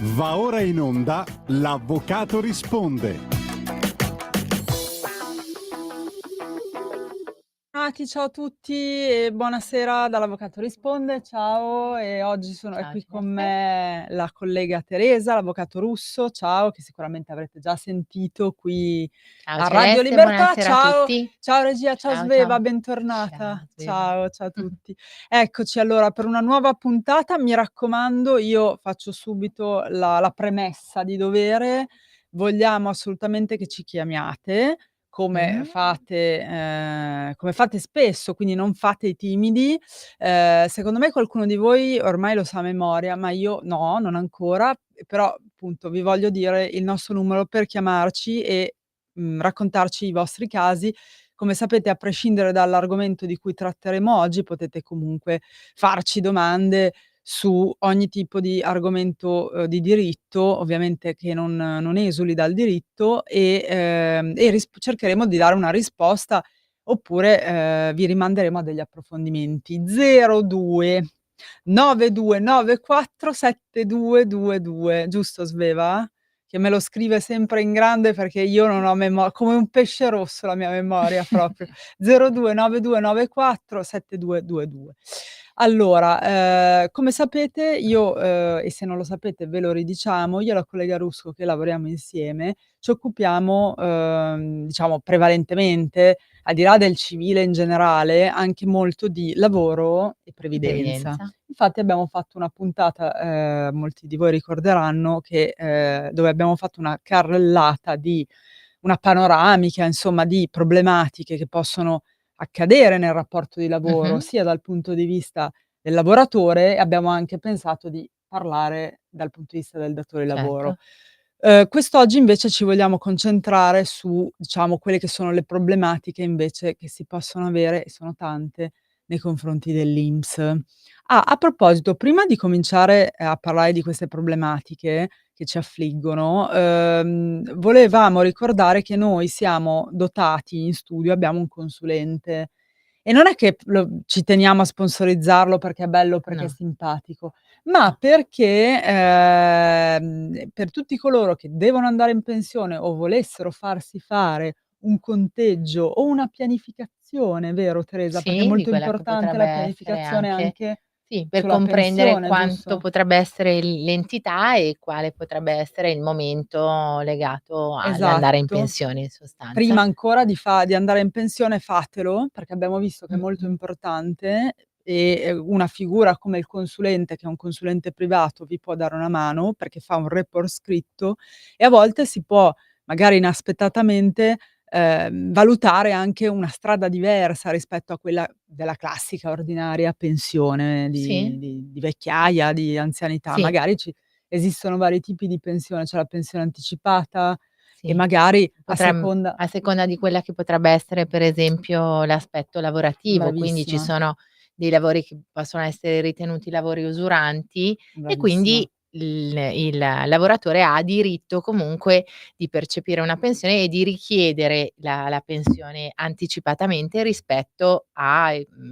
Va ora in onda L'Avvocato risponde. Ciao a tutti e buonasera dall'Avvocato risponde. Ciao, e oggi è Ciao qui con Jennifer. me la collega Teresa, l'avvocato Russo, ciao, che sicuramente avrete già sentito qui Ciao a Radio Celeste, Libertà. buonasera a Ciao, tutti. ciao regia, ciao Ciao, Sveva, ciao. bentornata. Ciao Sveva. Ciao, ciao a tutti. Eccoci allora per una nuova puntata. Mi raccomando, io faccio subito la premessa di dovere. Vogliamo assolutamente che ci chiamiate, Mh. come fate spesso, quindi non fate i timidi. Secondo me qualcuno di voi ormai lo sa a memoria, ma io no, non ancora, però appunto vi voglio dire il nostro numero per chiamarci e, raccontarci i vostri casi. Come sapete, a prescindere dall'argomento di cui tratteremo oggi, potete comunque farci domande su ogni tipo di argomento, di diritto, ovviamente che non esuli dal diritto e cercheremo di dare una risposta oppure, vi rimanderemo a degli approfondimenti. 02 9294 7222, giusto Sveva? Che me lo scrive sempre in grande perché io non ho come un pesce rosso la mia memoria proprio. 02 9294 7222. Allora, come sapete io, e se non lo sapete ve lo ridiciamo, io e la collega Rusco che lavoriamo insieme, ci occupiamo, diciamo prevalentemente, al di là del civile in generale, anche molto di lavoro e E previdenza. previdenza. Infatti abbiamo fatto una puntata, molti di voi ricorderanno che dove abbiamo fatto una carrellata di una panoramica, insomma, di problematiche che possono accadere nel rapporto di lavoro, Mh-mh. sia dal punto di vista del lavoratore, e abbiamo anche pensato di parlare dal punto di vista del datore di lavoro. Certo. Quest'oggi invece ci vogliamo concentrare su, diciamo, quelle che sono le problematiche invece che si possono avere, e sono tante, nei confronti dell'INPS. A proposito, prima di cominciare a parlare di queste problematiche che ci affliggono, volevamo ricordare che noi siamo dotati in studio, abbiamo un consulente e non è che ci teniamo a sponsorizzarlo perché è bello, perché è No, simpatico, ma no. perché, per tutti coloro che devono andare in pensione o volessero farsi fare un conteggio o una pianificazione, vero Teresa? Perché è Sì, di molto quella che importante potrebbe la essere pianificazione anche anche sì, per sulla comprendere pensione, quanto giusto? potrebbe essere l'entità e quale potrebbe essere il momento legato all'andare in Esatto. pensione in sostanza. Prima ancora di andare in pensione fatelo, perché abbiamo visto che è molto Mh-mh. importante e, una figura come il consulente, che è un consulente privato, vi può dare una mano perché fa un report scritto e a volte si può, magari inaspettatamente, valutare anche una strada diversa rispetto a quella della classica ordinaria pensione di Sì, di di vecchiaia, di anzianità. sì, Magari esistono vari tipi di pensione, c'è la pensione anticipata e sì. magari a Potrem seconda. a seconda di quella che potrebbe essere per esempio l'aspetto lavorativo, quindi ci Bravissima, sono dei lavori che possono essere ritenuti lavori usuranti e bravissima. quindi il lavoratore ha diritto comunque di percepire una pensione e di richiedere la pensione anticipatamente rispetto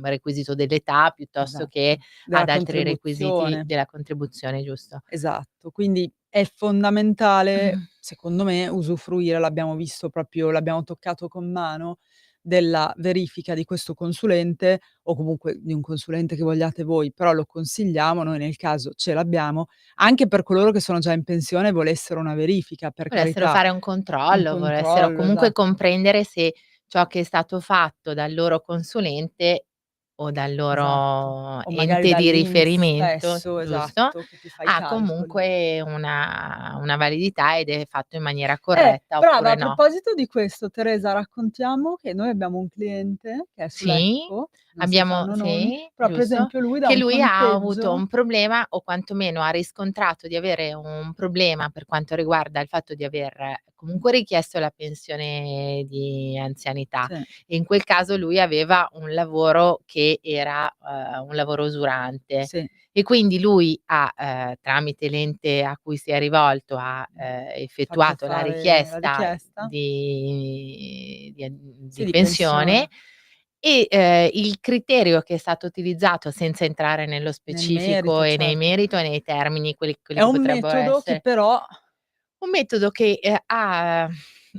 requisito dell'età piuttosto che Esatto, della ad altri requisiti contribuzione. della contribuzione, giusto? Esatto, quindi è fondamentale, secondo me, usufruire, l'abbiamo toccato con mano, della verifica di questo consulente o comunque di un consulente che vogliate voi, però lo consigliamo, noi nel caso ce l'abbiamo, anche per coloro che sono già in pensione e volessero una verifica, per Volessero carità, fare un un controllo, volessero controllo, comunque esatto. comprendere se ciò che è stato fatto dal loro consulente o dal Esatto. loro O magari ente di dall'INPS riferimento, stesso, giusto, esatto, che ti fa i ha calcoli. comunque una validità ed è fatto in maniera Eh, corretta brava, oppure a no. proposito di questo Teresa, raccontiamo che noi abbiamo un cliente che è su Sì, Lecco, non si abbiamo fanno nomi, sì, però per giusto, esempio lui dà che un lui ha avuto conteggio. un problema o quantomeno ha riscontrato di avere un problema per quanto riguarda il fatto di aver comunque richiesto la pensione di anzianità Sì, e in quel caso lui aveva un lavoro che era, un lavoro usurante sì, e quindi lui ha, tramite l'ente a cui si è rivolto, ha, fatto effettuato la fare la richiesta richiesta. di Sì, di di pensione pensione. E, il criterio che è stato utilizzato, senza entrare nello Nel specifico merito, e nei certo. merito e nei termini, quelli È che un potrebbero metodo che essere però un metodo che,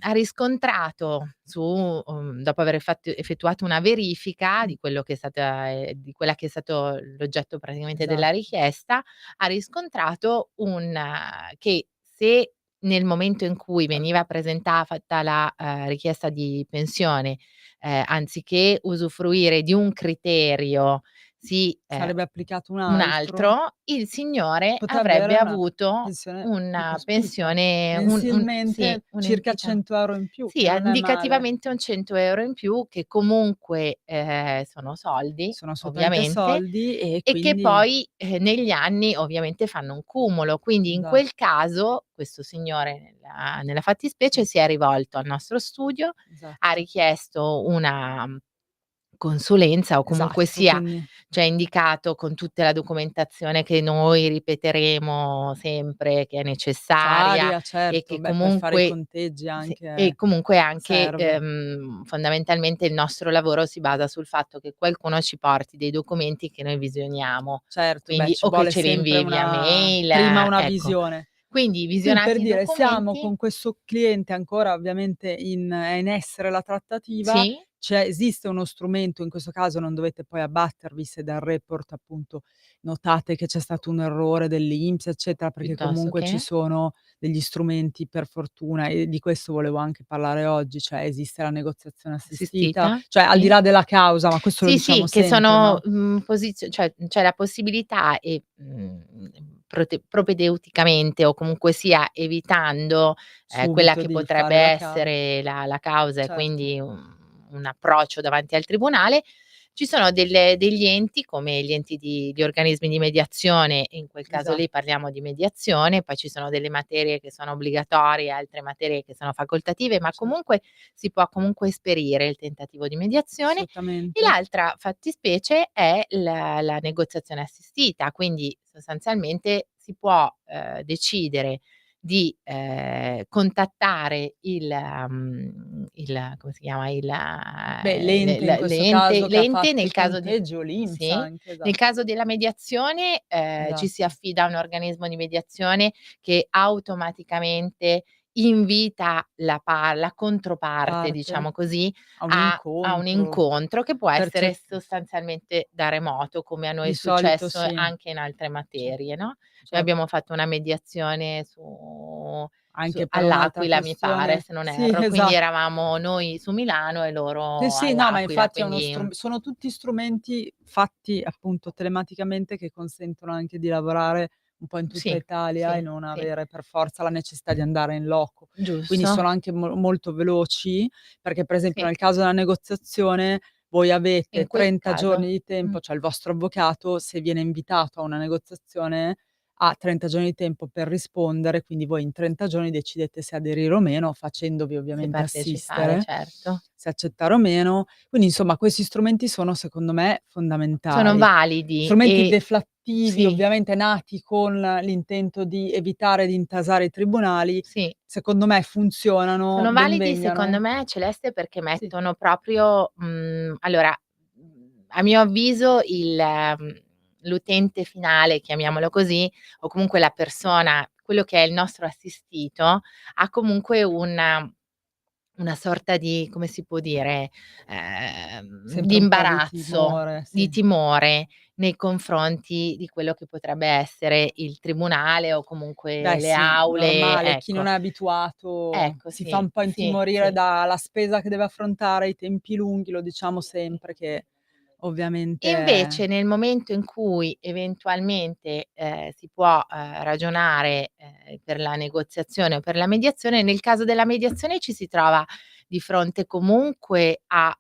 ha riscontrato dopo aver fatto effettuato una verifica mh, di quello che è stata di quella che è stato l'oggetto praticamente della esatto, richiesta, ha riscontrato che se nel momento in cui veniva fatta la, richiesta di pensione, anziché usufruire di un criterio, si sarebbe applicato un un altro, altro, il signore potrebbe avrebbe avere una avuto pensione più una cospicua, pensione, sì, mensilmente circa un'entità 100 € in più, sì, che non è male. indicativamente un 100 € in più che comunque, sono soldi, Sono assolutamente ovviamente, soldi e e che quindi poi, negli anni ovviamente fanno un cumulo. Quindi in esatto, quel caso, questo signore nella fattispecie sì, si è rivolto al nostro studio, ha esatto, richiesto una consulenza o comunque esatto, sia quindi ci ha indicato con tutta la documentazione che noi ripeteremo sempre che è necessaria necessaria, e certo, che beh, per fare i comunque conteggi sì, e anche comunque anche, serve. fondamentalmente il nostro lavoro si basa sul fatto che qualcuno ci porti dei documenti che noi visioniamo, Certo, beh, quindi ci o che vuole ce li sempre invii via una mail, prima una ecco. visione. Quindi Quindi per visionati i dire, siamo documenti con questo cliente ancora ovviamente è in essere la trattativa, sì, esiste uno strumento, in questo caso non dovete poi abbattervi se dal report appunto notate che c'è stato un errore dell'INPS, eccetera, perché piuttosto comunque ci che sono degli strumenti per fortuna e di questo volevo anche parlare oggi, cioè esiste la negoziazione assistita, assistita, cioè al di sì. là della causa, ma questo lo Sì, diciamo sì, che sempre, sono, no, cioè c'è la possibilità e, propedeuticamente o comunque sia evitando, quella subito che di potrebbe fare la essere la causa e certo, quindi un approccio davanti al tribunale, ci sono degli enti come gli organismi di mediazione, e in quel caso lì esatto, parliamo di mediazione, poi ci sono delle materie che sono obbligatorie, altre materie che sono facoltative, ma cer comunque si può comunque esperire il tentativo di mediazione e assolutamente. l'altra fattispecie è la negoziazione assistita, quindi sostanzialmente si può, decidere di, contattare il come si chiama, Beh, l'ente in questo caso che ha l'ente fatto nel il caso di conteggio, l'INPS sì, anche, nel esatto, caso della mediazione, ci si esatto. affida a un organismo di mediazione che automaticamente invita la controparte, Parte diciamo così, a un a un incontro incontro che può per cer essere sostanzialmente da remoto, come a noi è di solito successo sì, anche in altre cer materie, no, noi certo, abbiamo fatto una mediazione su anche per un'altra all'Aquila mi pare, questione se non sì, erro, quindi esatto. eravamo noi su Milano e Sì, loro sì, no, ma all'Aquila, infatti è uno quindi sono tutti strumenti fatti appunto telematicamente che consentono anche di lavorare un po' in tutta sì, Italia e sì, non sì, avere per forza la necessità di andare in loco. Quindi giusto, sono anche molto veloci, perché per esempio sì. nel caso della negoziazione voi avete In quel 30 giorni caso di mh, tempo, cioè il vostro avvocato se viene invitato a una negoziazione ha 30 giorni di tempo per rispondere, quindi voi in 30 giorni decidete se aderire o meno, facendovi se ovviamente partecipare, assistere, certo. se accettare o meno. Quindi insomma questi strumenti sono secondo me Sono fondamentali. validi Strumenti e deflattivi, sì, ovviamente nati con l'intento di evitare di intasare i tribunali, sì. secondo me funzionano, Sono ben validi secondo vengano. me, Celeste, perché Sì, mettono proprio allora, a mio avviso l'utente finale, chiamiamolo così, o comunque la persona quello che è il nostro assistito, ha comunque una sorta di, come si può dire, di sempre un po' di imbarazzo, timore, di sì. timore nei confronti di quello che potrebbe essere il tribunale o comunque Beh le sì, aule, normale, chi non ecco. è abituato Ecco, si fa sì, un po' sì, intimorire sì. dalla spesa che deve affrontare, i tempi lunghi, lo diciamo Sì. sempre che ovviamente Invece nel momento in cui eventualmente, si può, ragionare, per la negoziazione o per la mediazione, nel caso della mediazione ci si trova di fronte comunque a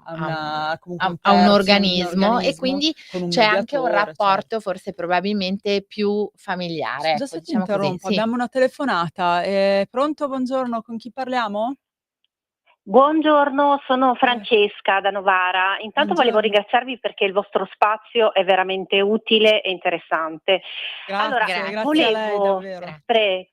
ha una comunque un a un terzo, un organismo e organismo quindi con un c'è anche un mediatore, rapporto certo. forse probabilmente più familiare, Scusa ecco, se ti diciamo così. interrompo, Sì. abbiamo una telefonata. Pronto? Buongiorno, con chi parliamo? Buongiorno, sono Eh, Francesca da Novara. Intanto volevo buongiorno. ringraziarvi perché il vostro spazio è veramente utile e interessante. Allora, Grazie, grazie a Grazie, lei volevo, davvero. grazie. pre-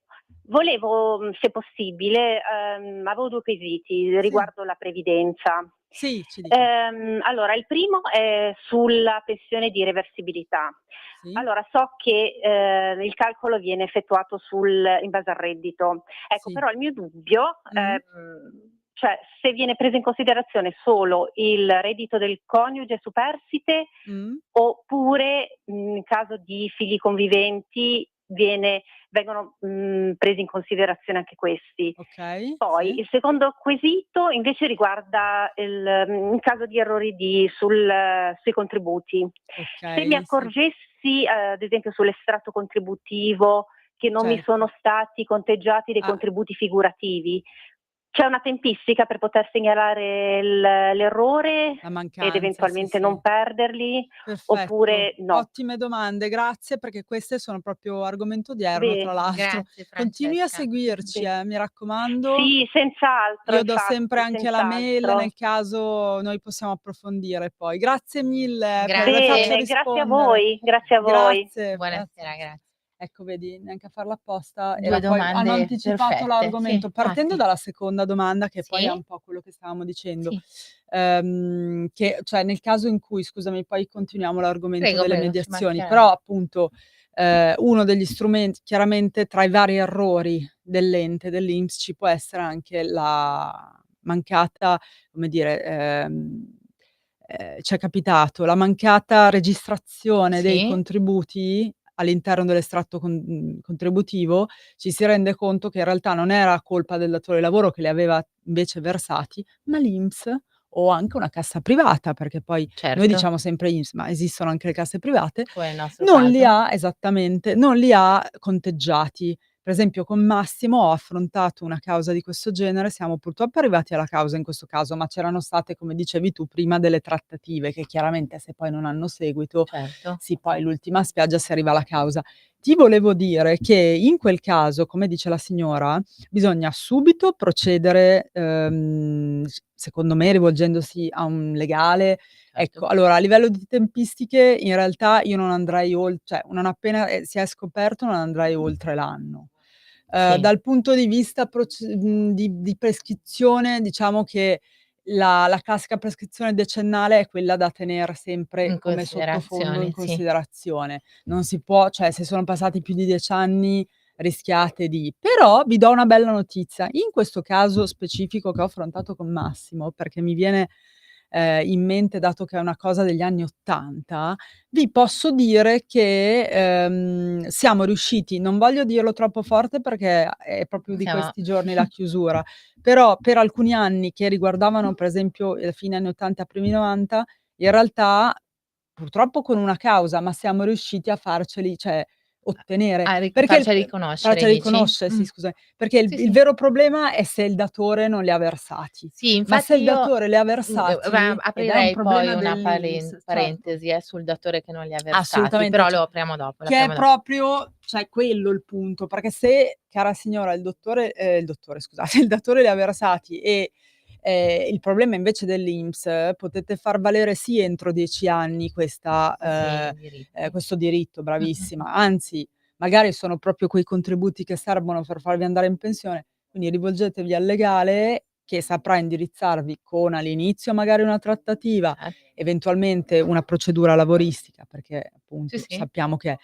Volevo, se possibile, avevo 2 quesiti Sì, riguardo la previdenza. sì, ci dica. Allora, il primo è sulla pensione di reversibilità. Sì. Allora, so che il calcolo viene effettuato in base al reddito. Ecco, Sì. però il mio dubbio, Mh. cioè se viene preso in considerazione solo il reddito del coniuge superstite, Mh. oppure in caso di figli conviventi vengono presi in considerazione anche questi. Okay, Poi sì. il secondo quesito invece riguarda in caso di errori sui contributi. Se mi Okay, sì. accorgessi, ad esempio sull'estratto contributivo, che non mi Certo. sono stati conteggiati dei Ah, contributi figurativi, c'è una tempistica per poter segnalare l'errore la ed mancanza, sì, eventualmente sì. non perderli, Perfetto, oppure no? ottime domande, grazie perché queste sono proprio argomento odierno tra l'altro. Grazie Continui a Francesca. seguirci, Beh, mi raccomando. sì, senz'altro, Io do sempre infatti, anche la mail, nel senz'altro. caso noi possiamo approfondire poi. Grazie mille per le faccio Grazie, Bene, grazie a rispondere. voi, grazie a voi. Grazie, buonasera, grazie. ecco vedi, neanche a farla apposta, 2 hanno domande anticipato perfette. Sì, l'argomento. Partendo infatti. dalla seconda domanda, che poi è Sì, un po' quello che stavamo dicendo, sì. che cioè nel caso in cui scusami, poi continuiamo l'argomento Prego, delle prego, ci mediazioni, mancherebbe. però appunto, uno degli strumenti chiaramente tra i vari errori dell'ente, dell'INPS, ci può essere anche la mancata, come dire, c'è capitato, la mancata registrazione dei Sì, contributi all'interno dell'estratto contributivo, ci si rende conto che in realtà non era colpa del datore di lavoro che li aveva invece versati, ma l'INPS o anche una cassa privata, perché poi noi certo, diciamo sempre INPS, ma esistono anche le casse private, come nel nostro non li caso. ha esattamente, non li ha conteggiati. Per esempio con Massimo ho affrontato una causa di questo genere, siamo purtroppo arrivati alla causa in questo caso, ma c'erano state, come dicevi tu prima, delle trattative che chiaramente se poi non hanno seguito, Certo, sì, poi l'ultima spiaggia si arriva alla causa. Ti volevo dire che in quel caso, come dice la signora, bisogna subito procedere, secondo me rivolgendosi a un legale. Ecco, certo. allora a livello di tempistiche in realtà io non andrei cioè non appena, si è scoperto non andrei oltre l'anno. Sì, Dal punto di vista di prescrizione diciamo che la classica prescrizione decennale è quella da tener sempre in come sottofondo in considerazione, sì. considerazione. Non si può cioè se sono passati più di 10 anni rischiate di però vi do una bella notizia. In questo caso specifico che ho affrontato con Massimo, perché mi viene, in mente dato che è una cosa degli anni '80, vi posso dire che, siamo riusciti non voglio dirlo troppo forte perché è proprio di Siamo questi giorni la chiusura, però per alcuni anni che riguardavano per esempio, fine anni '80, primi '90, in realtà, purtroppo con una causa, ma siamo riusciti a farceli cioè ottenere. a ri Perché farcela riconoscere farceli dici? riconoscere, sì scusami, perché il Sì, il sì. vero problema è se il datore non li ha versati. Sì, Ma se infatti il io, datore li ha va versati ed è un aprirei poi problema una dell'INPS, certo. parentesi, sul datore che non li ha versati, Assolutamente, però lo apriamo dopo, che è l'apriamo dopo. proprio cioè quello il punto, perché se, cara signora, il dottore scusate, il datore li ha versati e, il problema invece dell'INPS, potete far valere sì entro 10 anni Sì, sì, diritti. questo diritto, Mh. bravissima, anzi magari sono proprio quei contributi che servono per farvi andare in pensione, quindi rivolgetevi al legale che saprà indirizzarvi con all'inizio magari una trattativa, Certo. eventualmente una procedura lavoristica, perché Sì, appunto sì. sappiamo che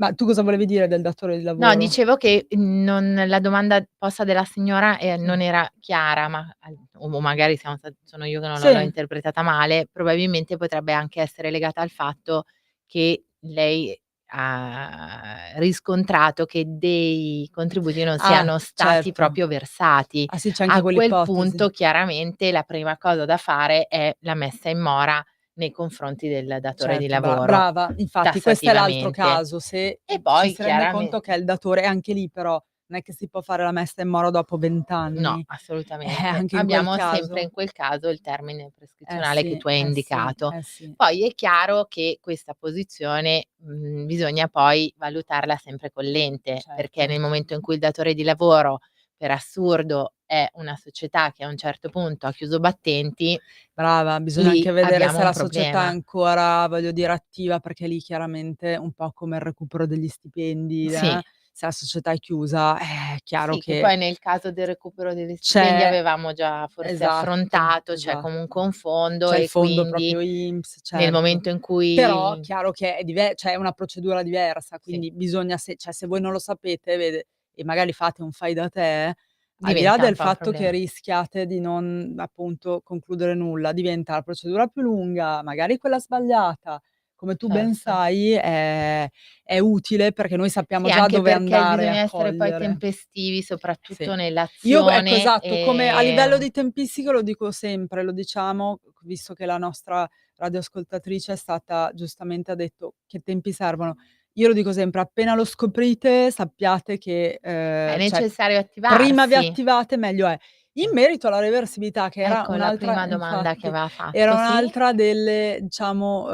ma tu cosa volevi dire del datore di No, lavoro? dicevo che, non la domanda posta dalla signora, Sì. non era chiara, ma o magari sono io che non l'ho Sì. interpretata male, probabilmente potrebbe anche essere legata al fatto che lei ha riscontrato che dei contributi non Ah, siano stati certo. proprio versati. Ah sì, c'è anche A quel quell'ipotesi. punto chiaramente la prima cosa da fare è la messa in mora nei confronti del datore di Certo, lavoro, brava. Infatti questo è l'altro tassativamente. caso, se, E ci poi si rende conto che è il datore e anche lì però non è che si può fare la messa in mora dopo 20 no, anni. assolutamente. Anche in quel Abbiamo sempre caso. in quel caso il termine Eh prescrizionale che sì, tu hai eh sì, indicato. eh sì. Poi è chiaro che questa posizione, bisogna poi valutarla sempre con l'ente, perché Certo. nel momento in cui il datore di lavoro, per assurdo, è una società che a un certo punto ha chiuso battenti, Brava, bisogna lì anche vedere abbiamo se un la società è problema. ancora, voglio dire, attiva, perché lì chiaramente un po' come il recupero degli stipendi, Sì, se la società è chiusa, è chiaro Sì, che che poi nel caso del recupero degli stipendi c'è avevamo già forse affrontato, c'è comunque un fondo C'è il e fondo quindi proprio INPS, nel certo. momento in Però cui chiaro che cioè è una procedura diversa, sì, quindi bisogna se voi non lo sapete e magari fate un fai da te, al di là diventa un del po' un fatto che problema. rischiate di non, appunto, concludere nulla, diventa la procedura più lunga, magari quella sbagliata, come tu ben Certo. sai è utile perché noi sappiamo Sì, già anche dove perché andare a bisogna essere poi cogliere. tempestivi Sì. soprattutto Io ecco, nell'azione, esatto, come a livello di tempistiche lo dico sempre, lo diciamo, visto che la nostra radioascoltatrice è stata giustamente ha detto: "Che tempi servono?" Io lo dico sempre: appena lo scoprite sappiate che, è cioè necessario prima vi attivarsi. attivate meglio è. In merito alla reversibilità che era Ecco la un'altra prima domanda che infatti, aveva era fatto, sì? un'altra delle diciamo,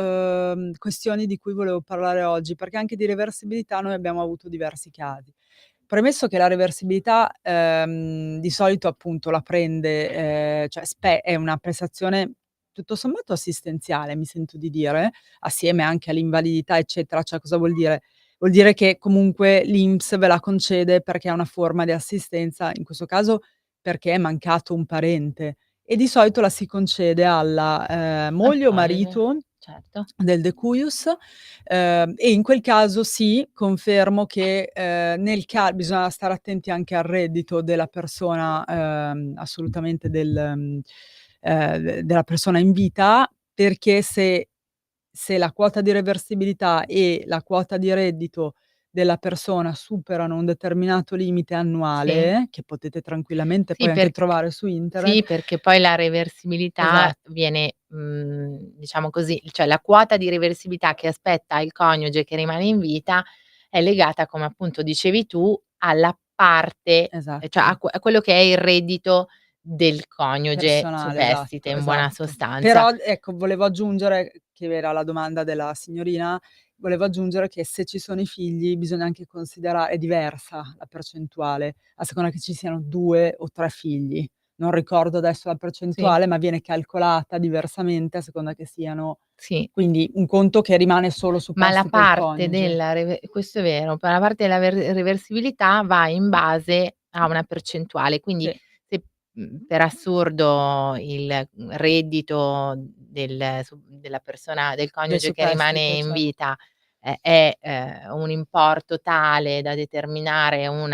questioni di cui volevo parlare oggi, perché anche di reversibilità noi abbiamo avuto diversi casi. Premesso che la reversibilità, di solito appunto la prende, cioè è una prestazione tutto sommato assistenziale, mi sento di dire, assieme anche all'invalidità eccetera. Cioè cosa vuol dire? Vuol dire che comunque l'INPS ve la concede perché è una forma di assistenza, in questo caso perché è mancato un parente e di solito la si concede alla, Al moglie o coniuge, marito certo. del decuius, e in quel caso sì, confermo che, bisogna stare attenti anche al reddito della persona, assolutamente della persona in vita, perché se la quota di reversibilità e la quota di reddito della persona superano un determinato limite Sì. annuale, che potete tranquillamente Sì, poi anche perc trovare su internet. sì, perché poi la reversibilità Esatto, viene, diciamo così, cioè la quota di reversibilità che aspetta il coniuge che rimane in vita è legata, come appunto dicevi tu, alla parte cioè esatto. a quello che è il reddito del coniuge Personale, superstite esatto, in buona esatto. sostanza. Però ecco, volevo aggiungere, che era la domanda della signorina, volevo aggiungere che se ci sono i figli bisogna anche è diversa la percentuale, a seconda che ci siano 2 o 3 figli. Non ricordo adesso la Sì, percentuale, ma viene calcolata diversamente a seconda che siano, sì. quindi un conto che rimane solo Ma la superstite il parte coniuge. della questo è vero, ma la parte della reversibilità va in base a una percentuale, quindi Sì, se, per assurdo il, reddito della persona del del coniuge che rimane superstite, in certo. vita un importo tale da determinare un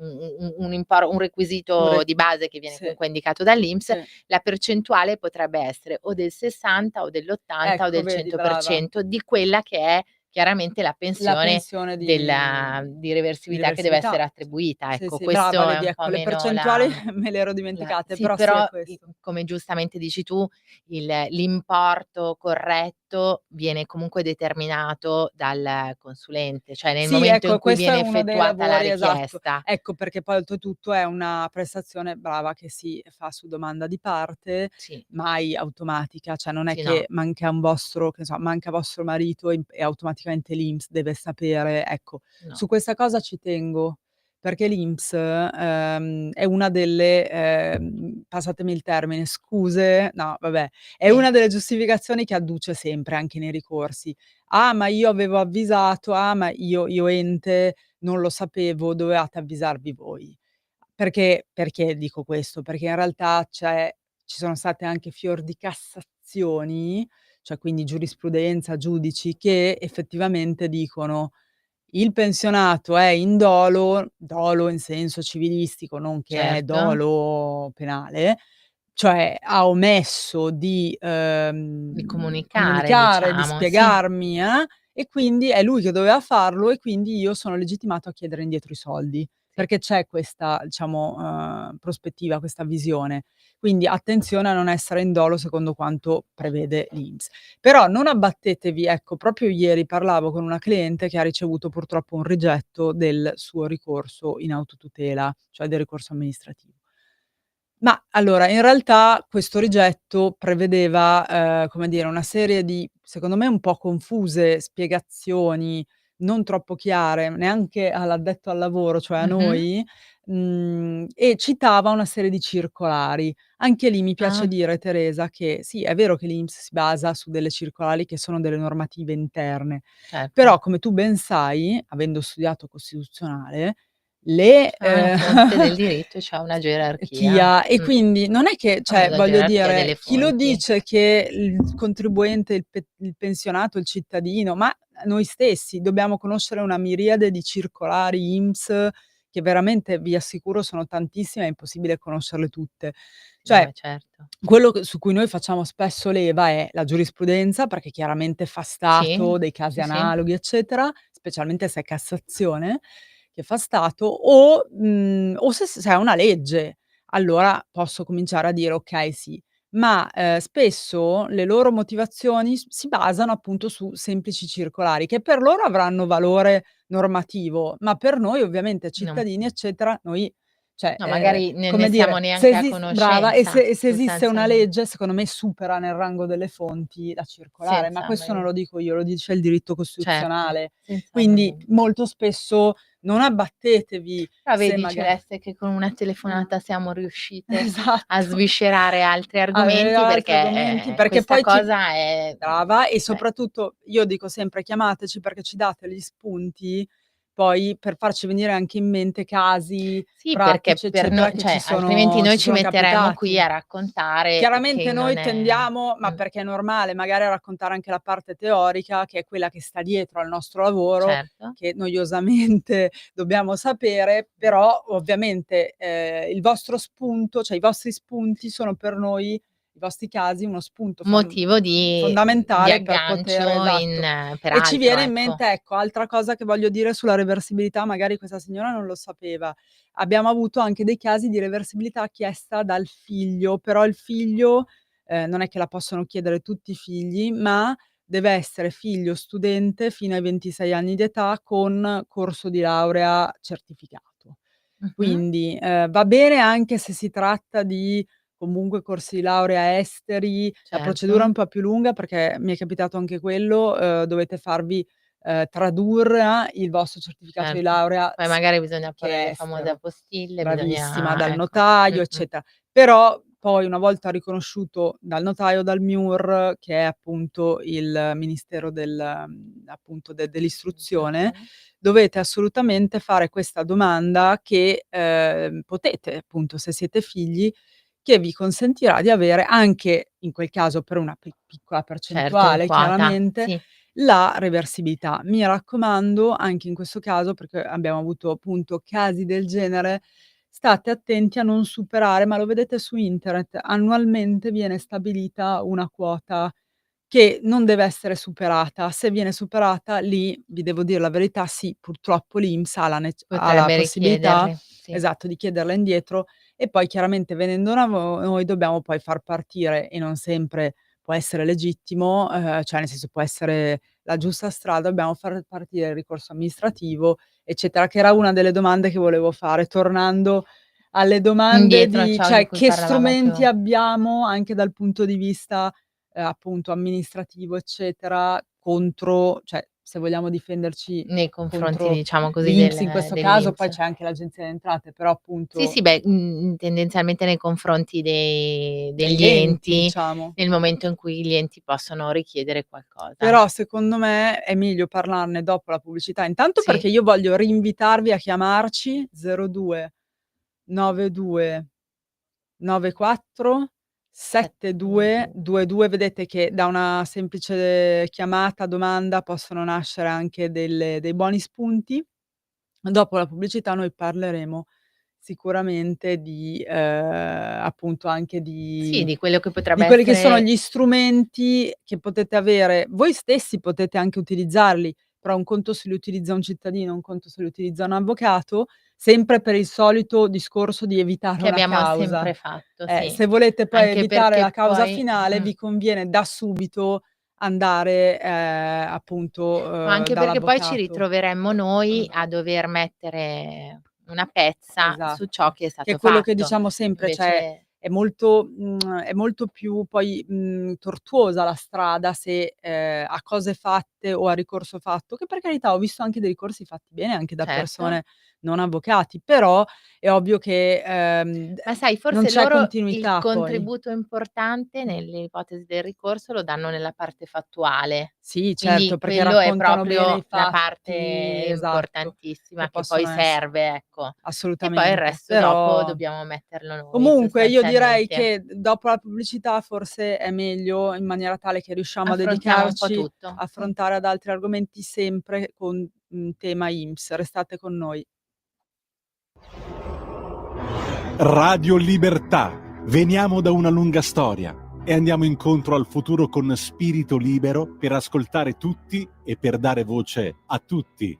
Un re requisito di base che viene Sì, comunque indicato dall'INPS, sì. la percentuale potrebbe essere o del 60 o dell'80 o Ecco del vedi, brava. 100% di quella che è chiaramente la La pensione pensione di di reversibilità che deve reversibilità. essere attribuita. Sì, Ecco, sì, brava, questo è vedi un po' ecco le meno percentuali me le ero dimenticate, sì, però sì è però questo. come giustamente dici tu, l'importo corretto viene comunque determinato dal consulente, cioè nel Sì, momento in ecco, cui questo è viene uno dei effettuata la lavori esatto. richiesta. Ecco perché poi oltretutto è una prestazione, brava, che si fa su domanda di parte, Sì, mai automatica, cioè non è sì, no, che manca un vostro che ne so, manca vostro marito e automaticamente l'INPS deve sapere, ecco. no. Su questa cosa ci tengo, perché l'INPS, è una delle, passatemi il termine, scuse no vabbè, è Sì, una delle giustificazioni che adduce sempre anche nei ricorsi. "Ah, ma io avevo avvisato, ah, ma io ente non lo sapevo, dovevate avvisarvi voi." Perché dico questo? Perché in realtà ci sono state anche fior di Cassazioni, cioè quindi giurisprudenza, giudici che effettivamente dicono: "Il pensionato è in dolo in senso civilistico, non che è certo, dolo penale, cioè ha omesso di, di comunicare comunicare, di diciamo, sì, spiegarmi, e quindi è lui che doveva farlo e quindi io sono legittimato a chiedere indietro i soldi, sì. perché c'è questa, diciamo, prospettiva, questa visione. Quindi attenzione a non essere in dolo secondo quanto prevede l'INPS. Però non abbattetevi, ecco, proprio ieri parlavo con una cliente che ha ricevuto purtroppo un rigetto del suo ricorso in autotutela, cioè del ricorso amministrativo. Ma allora, in realtà questo rigetto prevedeva, come dire, una serie di, secondo me un po' confuse spiegazioni, non troppo chiare, neanche all'addetto al lavoro, cioè a Mh-mh. noi, e citava una serie di circolari. Anche lì mi piace Ah, dire, Teresa, che sì, è vero che l'INPS si basa su delle circolari che sono delle normative interne, certo. però come tu ben sai, avendo studiato costituzionale, le C'è una fonte del diritto, c'è una gerarchia. chia e quindi non è che Come cioè la voglio gerarchia delle dire, chi lo fonti. dice che il contribuente, il pensionato, il cittadino, ma noi stessi dobbiamo conoscere una miriade di circolari INPS che veramente vi assicuro sono tantissime, è impossibile conoscerle tutte. Sì, Cioè, beh, certo. quello che su cui noi facciamo spesso leva è la giurisprudenza, perché chiaramente fa Sì, stato dei casi sì, sì. analoghi, eccetera, specialmente se è Cassazione che fa stato o se è una legge, allora posso cominciare a dire: "Okay, sì". Ma, spesso le loro motivazioni si basano appunto su semplici circolari, che per loro avranno valore normativo, ma per noi ovviamente Non cittadini, eccetera, noi cioè, no, magari ne come siamo dire, se neanche a brava, e conoscenza se esiste una sostanzialmente, legge, secondo me supera nel rango delle fonti la circolare, ma senza questo non mai lo dico io, lo dice il diritto certo, costituzionale. senza Quindi ombra. molto spesso non abbattetevi Però se vedi maga Celeste che con una telefonata siamo riuscite a esatto. sviscerare altri Avere argomenti altri argomenti, perché, perché questa poi ci cosa è brava, e cioè soprattutto io dico sempre: chiamateci perché ci date gli spunti poi per farci venire anche in mente casi sì, perché pratici, per no eccetera, che cioè altrimenti noi ci ci sono metteremmo qui capitati. a raccontare che Chiaramente non noi è tendiamo, ma mh, perché è normale, magari a raccontare anche la parte teorica, che è quella che sta dietro al nostro lavoro, certo. che noiosamente dobbiamo sapere, però ovviamente, il vostro spunto, cioè i vostri spunti sono per noi, i vostri casi, uno spunto Motivo di fondamentale per poter aggancio esatto. per E ci altro, viene in ecco. mente, ecco, altra cosa che voglio dire sulla reversibilità, magari questa signora non lo sapeva. Abbiamo avuto anche dei casi di reversibilità chiesta dal figlio, però il figlio, non è che la possono chiedere tutti i figli, ma deve essere figlio studente fino ai 26 anni di età con corso di laurea certificato. Mh-mh, Quindi, va bene anche se si tratta di comunque corsi di laurea esteri, la procedura è certo, un po' più lunga perché mi è capitato anche quello, dovete farvi, tradurre il vostro certificato di certo. laurea Poi magari bisogna fare che è le famose estero. apostille, Bravissima, bisogna dal ecco. notaio, Mh-mh. eccetera. Però poi una volta riconosciuto dal notaio, dal MIUR, che è appunto il Ministero appunto dell'istruzione, Istruzione. dovete assolutamente fare questa domanda che, potete appunto, se siete figli, che vi consentirà di avere anche, in quel caso per una piccola Certo, in percentuale quota, chiaramente, sì. la reversibilità. Mi raccomando, anche in questo caso, perché abbiamo avuto appunto casi del genere, state attenti a non superare, ma lo vedete su internet, annualmente viene stabilita una quota che non deve essere superata. Se viene superata lì, vi devo dire la verità, sì, purtroppo l'INPS ha la Potrebbe possibilità richiederle, sì. esatto, di chiederla indietro e poi chiaramente venendo da noi dobbiamo poi far partire, e non sempre può essere legittimo, cioè nel senso può essere la giusta strada, dobbiamo far partire il ricorso amministrativo, eccetera, che era una delle domande che volevo fare, tornando alle domande Indietro a di ciò di cioè cui che parlavamo strumenti più abbiamo anche dal punto di vista, appunto amministrativo, eccetera, contro cioè se vogliamo difenderci nei confronti, contro diciamo così, l'INPS in questo caso, poi dell'INPS. c'è anche l'Agenzia delle Entrate, però Sì, appunto sì, beh, tendenzialmente nei confronti degli degli enti enti, diciamo. nel momento in cui gli enti possono richiedere qualcosa. Però secondo me è meglio parlarne dopo la pubblicità, intanto perché Sì, io voglio rinvitarvi a chiamarci 02 92 94 722. 7222. Vedete che da una semplice chiamata, domanda possono nascere anche dei buoni spunti. Dopo la pubblicità noi parleremo sicuramente di appunto anche Sì, di di quello che di potrebbe quelli che sono essere gli strumenti che potete avere. Voi stessi potete anche utilizzarli, però un conto se li utilizza un cittadino, un conto se li utilizza un avvocato, sempre per il solito discorso di evitare che una abbiamo causa. sempre fatto, sì. Se volete poi Anche evitare la perché causa poi finale, vi conviene da subito andare, appunto, ma anche perché poi ci dall'avvocato. ritroveremmo noi a dover mettere una pezza su ciò Esatto. che è Che è stato quello che fatto. diciamo sempre, cioè Invece è molto più poi, tortuosa la strada se, a cose fatte o a ricorso fatto, che per carità ho visto anche dei ricorsi fatti bene anche da Certo. persone non avvocati, però è ovvio che, Ma sai, non forse c'è loro il continuità poi. contributo importante nelle ipotesi del ricorso lo danno nella parte fattuale. Sì, Quindi certo, perché quello è raccontano bene i proprio la parte fatti esatto, che importantissima che poi possono ess serve, ecco. E poi il assolutamente. resto dopo Però dobbiamo metterlo noi comunque io direi sostanzialmente. che dopo la pubblicità forse è meglio, in maniera tale che riusciamo a Affrontiamo un po' dedicarci tutto. a affrontare ad altri argomenti sempre con tema INPS. Restate con noi. Radio Libertà. Veniamo da una lunga storia e andiamo incontro al futuro con spirito libero per ascoltare tutti e per dare voce a tutti.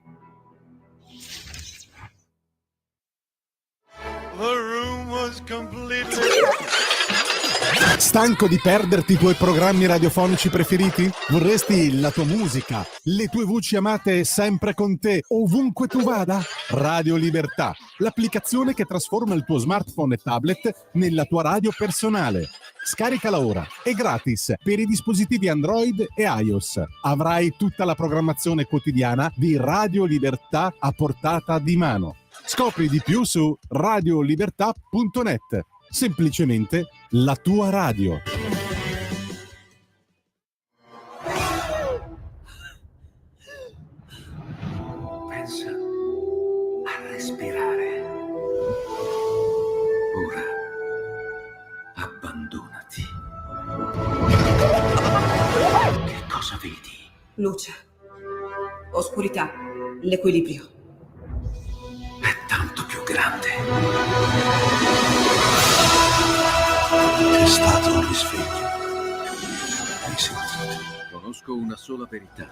Stanco di perderti i tuoi programmi radiofonici preferiti? Vorresti la tua musica, le tue voci amate sempre con te, ovunque tu vada? Radio Libertà, l'applicazione che trasforma il tuo smartphone e tablet nella tua radio personale. Scaricala ora, è gratis per i dispositivi Android e iOS. Avrai tutta la programmazione quotidiana di Radio Libertà a portata di mano. Scopri di più su radiolibertà.net. Semplicemente la tua radio. Pensa a respirare. Ora abbandonati. Che cosa vedi? Luce, oscurità, l'equilibrio. È tanto più grande. È stato un risveglio. Hai sentito? Conosco una sola verità.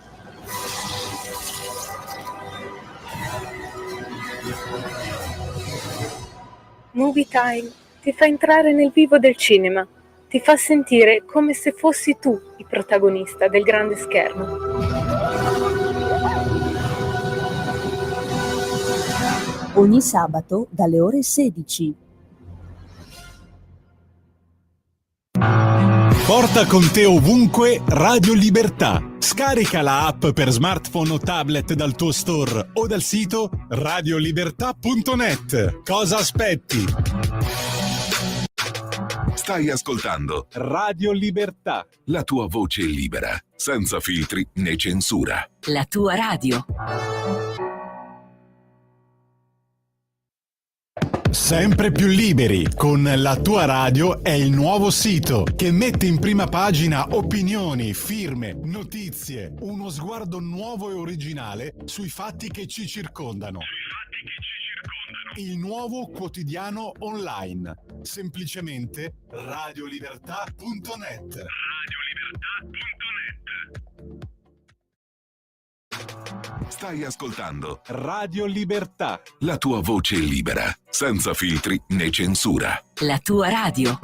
Movie Time ti fa entrare nel vivo del cinema, ti fa sentire come se fossi tu il protagonista del grande schermo. Ogni sabato dalle ore 16. Porta con te ovunque Radio Libertà. Scarica la app per smartphone o tablet dal tuo store o dal sito radiolibertà.net. Cosa aspetti? Stai ascoltando Radio Libertà. la tua voce libera, senza filtri né censura. La tua radio. Sempre più liberi con La tua radio è il nuovo sito che mette in prima pagina opinioni, firme, notizie, uno sguardo nuovo e originale sui fatti che ci circondano. Il nuovo quotidiano online. Semplicemente radiolibertà.net. Stai ascoltando Radio Libertà. la tua voce libera, senza filtri né censura. La tua radio.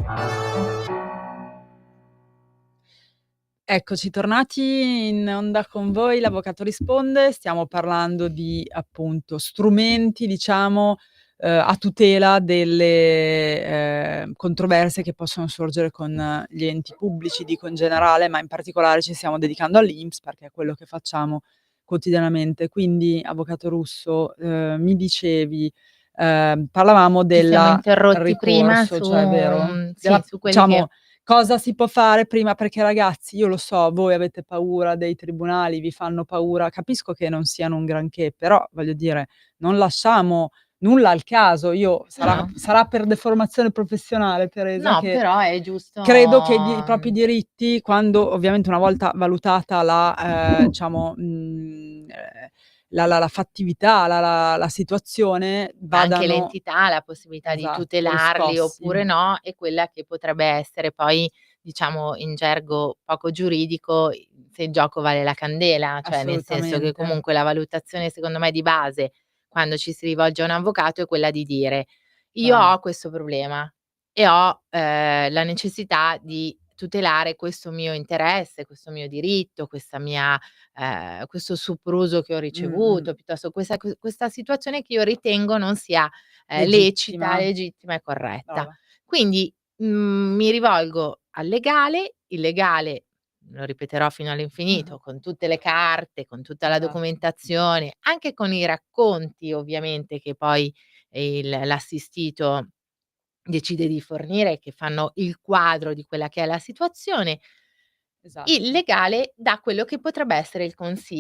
Eccoci tornati in onda con voi, l'Avvocato risponde. Stiamo parlando di, appunto, strumenti, diciamo, a tutela delle, controversie che possono sorgere con gli enti pubblici, dico in generale, ma in particolare ci stiamo dedicando all'INPS perché è quello che facciamo quotidianamente. Quindi, Avvocato Russo, mi dicevi, parlavamo Ci siamo della interrotti prima ricorso, su cioè vero? sì, Della su quelli diciamo, che cosa si può fare prima perché ragazzi, io lo so, voi avete paura dei tribunali, vi fanno paura, capisco che non siano un granché, però voglio dire, non lasciamo nulla al caso. Io no, sarà per deformazione professionale, Teresa, no, che però è giusto credo che i propri diritti, quando ovviamente una volta valutata diciamo, la fattività, la situazione, ma anche vadano l'entità, la possibilità di esatto, tutelarli riscossi. oppure no, e quella che potrebbe essere poi, diciamo, in gergo poco giuridico, se il gioco vale la candela, cioè nel senso che Assolutamente. comunque la valutazione secondo me di base, quando ci si rivolge a un avvocato, è quella di dire: "Io Brava. ho questo problema e ho, la necessità di tutelare questo mio interesse, questo mio diritto, questa mia questo sopruso che ho Mh-mh. ricevuto, piuttosto questa situazione che io ritengo non sia lecita, Legittima. legittima e corretta". Brava. Quindi, mi rivolgo al legale, il legale, lo ripeterò fino all'infinito, con tutte le carte, con tutta la Esatto. documentazione, anche con i racconti ovviamente che poi l'assistito decide di fornire, che fanno il quadro di quella che è la situazione, il Esatto. legale dà quello che potrebbe essere il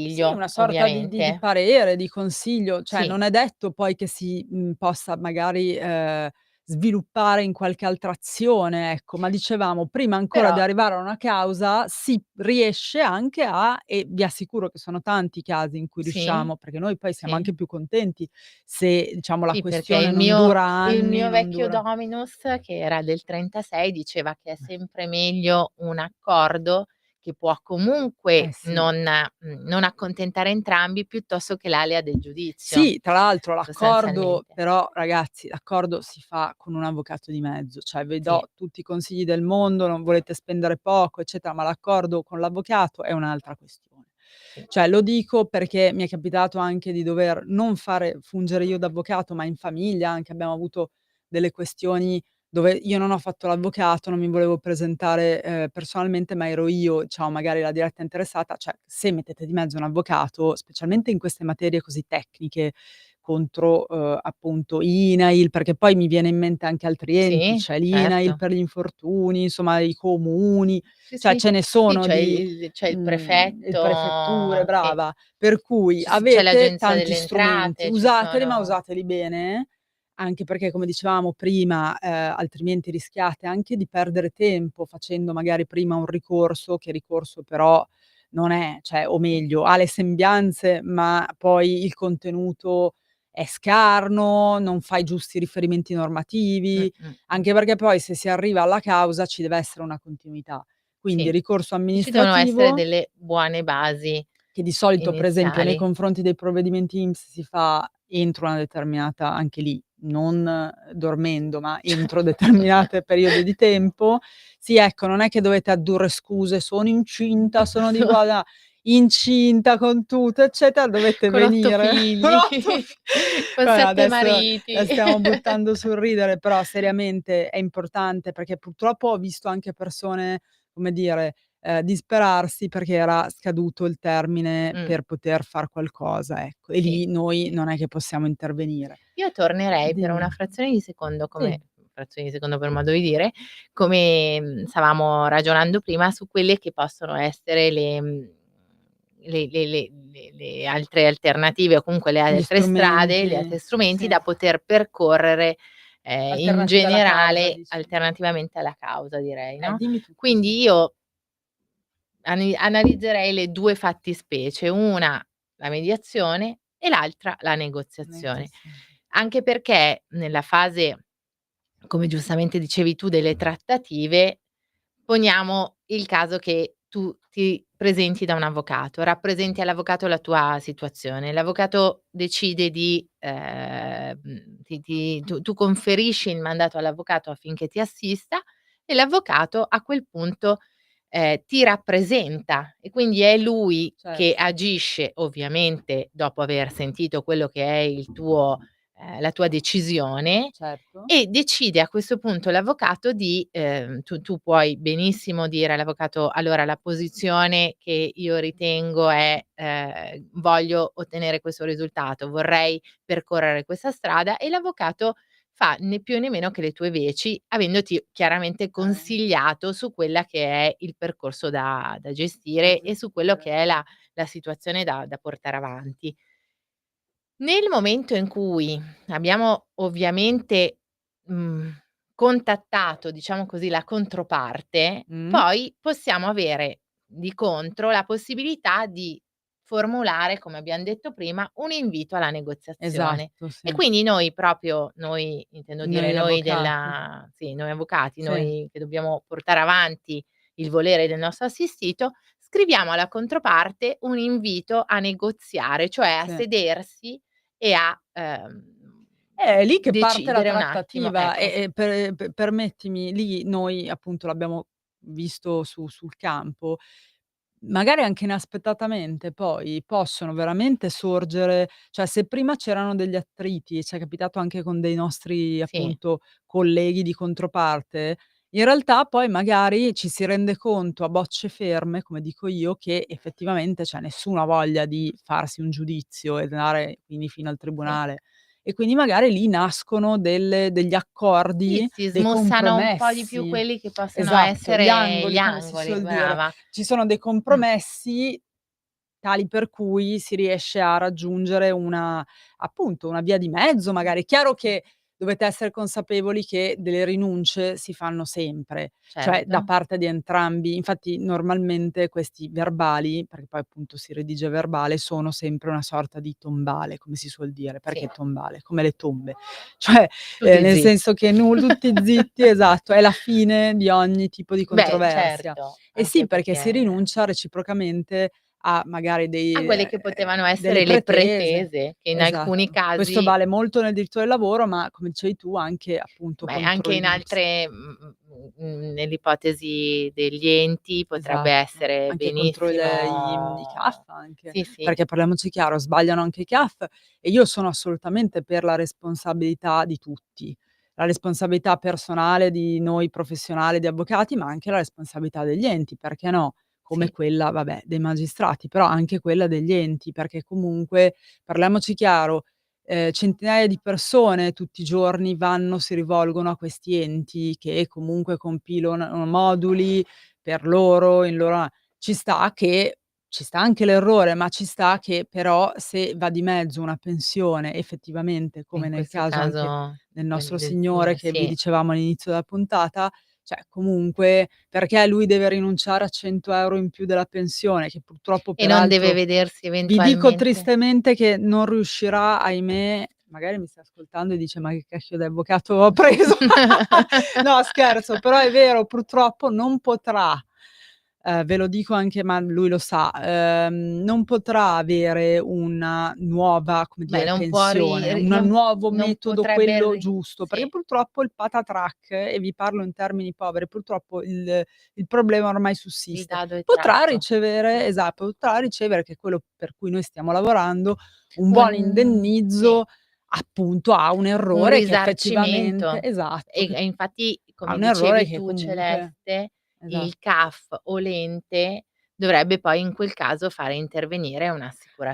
Sì, consiglio, una sorta di ovviamente. parere, di consiglio, cioè Sì, non è detto poi che si, possa magari, sviluppare in qualche altra azione, ecco, ma dicevamo prima ancora di però arrivare a una causa si riesce anche a e vi assicuro che sono tanti i casi in cui sì, riusciamo perché noi poi siamo sì. anche più contenti se, diciamo, la Sì, perché questione non dura il anni, mio non vecchio dura Dominus, che era del '36, diceva che è sempre meglio un accordo che può eh comunque sì. non accontentare entrambi, piuttosto che l'alea del giudizio, Sì, tra l'altro l'accordo sostanzialmente. però ragazzi, l'accordo si fa con un avvocato di mezzo, cioè vi Sì, do tutti i consigli del mondo, non volete spendere poco, eccetera, ma l'accordo con l'avvocato è un'altra questione. sì. Cioè lo dico perché mi è capitato anche di dover non fare fungere io da avvocato, ma in famiglia anche abbiamo avuto delle questioni dove io non ho fatto l'avvocato, non mi volevo presentare, personalmente, ma ero io, diciamo, magari la diretta interessata, cioè se mettete di mezzo un avvocato, specialmente in queste materie così tecniche contro, appunto INAIL, perché poi mi viene in mente anche altri enti, Sì, c'è l'INAIL certo. per gli infortuni, insomma i comuni, Sì, cioè sì. ce ne Sì, sono di c'è il il prefetture, prefetto, sì. brava. Per cui C'è avete l'Agenzia tanti delle strumenti, Entrate, ci usateli, ma sono usateli bene, anche perché come dicevamo prima, altrimenti rischiate anche di perdere tempo facendo magari prima un ricorso, che ricorso però non è, cioè o meglio ha le sembianze, ma poi il contenuto è scarno, non fa i giusti riferimenti normativi, mh. anche perché poi se si arriva alla causa ci deve essere una continuità. Quindi Sì. ricorso E ci devono essere amministrativo delle buone basi che di solito, per esempio, nei iniziali. confronti dei provvedimenti INPS si fa entro una determinata anche lì, non dormendo, ma entro determinate periodi di tempo. Sì, ecco, non è che dovete addurre scuse: "Sono incinta, sono di qua, da" incinta con tutto, eccetera, dovete Con 8 venire con figli, 8 fi con guarda 7 adesso la mariti. stiamo buttando sul ridere, però seriamente è importante perché purtroppo ho visto anche persone, come dire, disperarsi perché era scaduto il termine Mh, per poter far qualcosa, ecco. E sì, lì noi sì. non è che possiamo intervenire. Io tornerei per una Dimmi. frazione di secondo, Sì, come frazione di secondo per modo di dire, come, stavamo ragionando prima su quelle che possono essere le altre alternative o comunque le gli altre strade, gli strumenti altri strumenti sì, da poter percorrere, in alternative alla causa generale dici? alternativamente alla causa direi, no, Dimmi tutto, sì. quindi io analizzerei le 2 fattispecie, una la mediazione e l'altra la negoziazione. Mediazione. Anche perché nella fase, come giustamente dicevi tu, delle trattative, poniamo il caso che tu ti presenti da un avvocato, rappresenti all'avvocato la tua situazione, l'avvocato decide di tu conferisci il mandato all'avvocato affinché ti assista e l'avvocato a quel punto, ti rappresenta e quindi è lui che Certo, agisce, ovviamente dopo aver sentito quello che è il tuo la tua decisione certo. e decide a questo punto l'avvocato di tu puoi benissimo dire all'avvocato: "Allora la posizione che io ritengo è, voglio ottenere questo risultato, vorrei percorrere questa strada", e l'avvocato fa né più né meno che le tue veci, avendoti chiaramente consigliato su quella che è il percorso da Da gestire e su quello che gestire. è la situazione da portare avanti. Nel momento in cui abbiamo ovviamente, mhmm, contattato, diciamo così, la controparte, Mh. poi possiamo avere di contro la possibilità di formulare, come abbiam detto prima, un invito alla negoziazione. Esatto, E sì. quindi noi proprio noi, intendo dire Noi noi avvocati. della sì, noi avvocati, Sì, noi che dobbiamo portare avanti il volere del nostro assistito, scriviamo alla controparte un invito a negoziare, cioè a sì. sedersi e a, È lì che parte la decidere un attimo trattativa ecco. e permettimi, lì noi appunto l'abbiamo visto sul campo, magari anche inaspettatamente poi possono veramente sorgere cioè se prima c'erano degli attriti, e ci è capitato anche con dei nostri Sì, appunto colleghi di controparte, In realtà poi magari ci si rende conto a bocce ferme, come dico io, che effettivamente c'è nessuno ha voglia di farsi un giudizio e andare quindi fino al Sì. tribunale. E quindi magari lì nascono degli Sì, accordi, si dei smussano un po' di più compromessi. quelli che possono Esatto, gli essere gli angoli, come si angoli, suol dire. brava. Ci sono dei Mh. compromessi tali per cui si riesce a raggiungere una appunto, una via di mezzo magari. È chiaro che dovete essere consapevoli che delle rinunce si fanno sempre, cioè da Certo. parte di entrambi. Infatti normalmente questi verbali, perché poi appunto si redige verbale, sono sempre una sorta di tombale, come si suol dire. Sì. Perché tombale? Come le tombe. Cioè, Tutti nel zitti. senso che tutti zitti, esatto, è la fine di ogni tipo di Beh, controversia. certo, Eh sì, anche perché si perché rinuncia reciprocamente a magari a quelle che potevano delle essere le pretese. pretese, che in alcuni Esatto. Questo casi vale molto nel diritto del lavoro, ma come dicevi tu anche appunto beh, contro anche in l'industria. altre nell'ipotesi degli enti potrebbe Esatto, essere anche contro i CAF benissimo anche, sì, sì. perché parliamoci chiaro, sbagliano anche i CAF e io sono assolutamente per la responsabilità di tutti. La responsabilità personale di noi professionali, di avvocati, ma anche la responsabilità degli enti, perché no, come Sì. quella, vabbè, dei magistrati, però anche quella degli enti, perché comunque, parliamoci chiaro, centinaia di persone tutti i giorni vanno si rivolgono a questi enti che comunque compilano moduli per loro, in loro ci sta anche l'errore, ma ci sta che però se va di mezzo una pensione effettivamente, come In nel questo caso anche caso del nostro del signore zio, che vi sì. dicevamo all'inizio della puntata, cioè comunque perché lui deve rinunciare a 100 € in più della pensione, che purtroppo E non deve peraltro vedersi vi dico eventualmente tristemente che non riuscirà, ahimè, magari mi sta ascoltando e dice: "Ma che cacchio di avvocato ho preso?" No scherzo, però è vero, purtroppo non potrà, ve lo dico anche ma lui lo sa, non potrà avere una nuova, come Beh, dire, non può pensione, un non nuovo non metodo, potrebbe quello giusto, perché sì, purtroppo il patatrac, e vi parlo in termini poveri, purtroppo il problema ormai il sussiste. dado è Potrà tratto. ricevere esatto, potrà ricevere, che è quello per cui noi stiamo lavorando, un buon Sì, indennizzo appunto a un un errore che effettivamente risarcimento. esatto, che E infatti, a come un errore dicevi che tu comunque Celeste, il esatto. CAF o l'ente dovrebbe poi in quel caso fare intervenire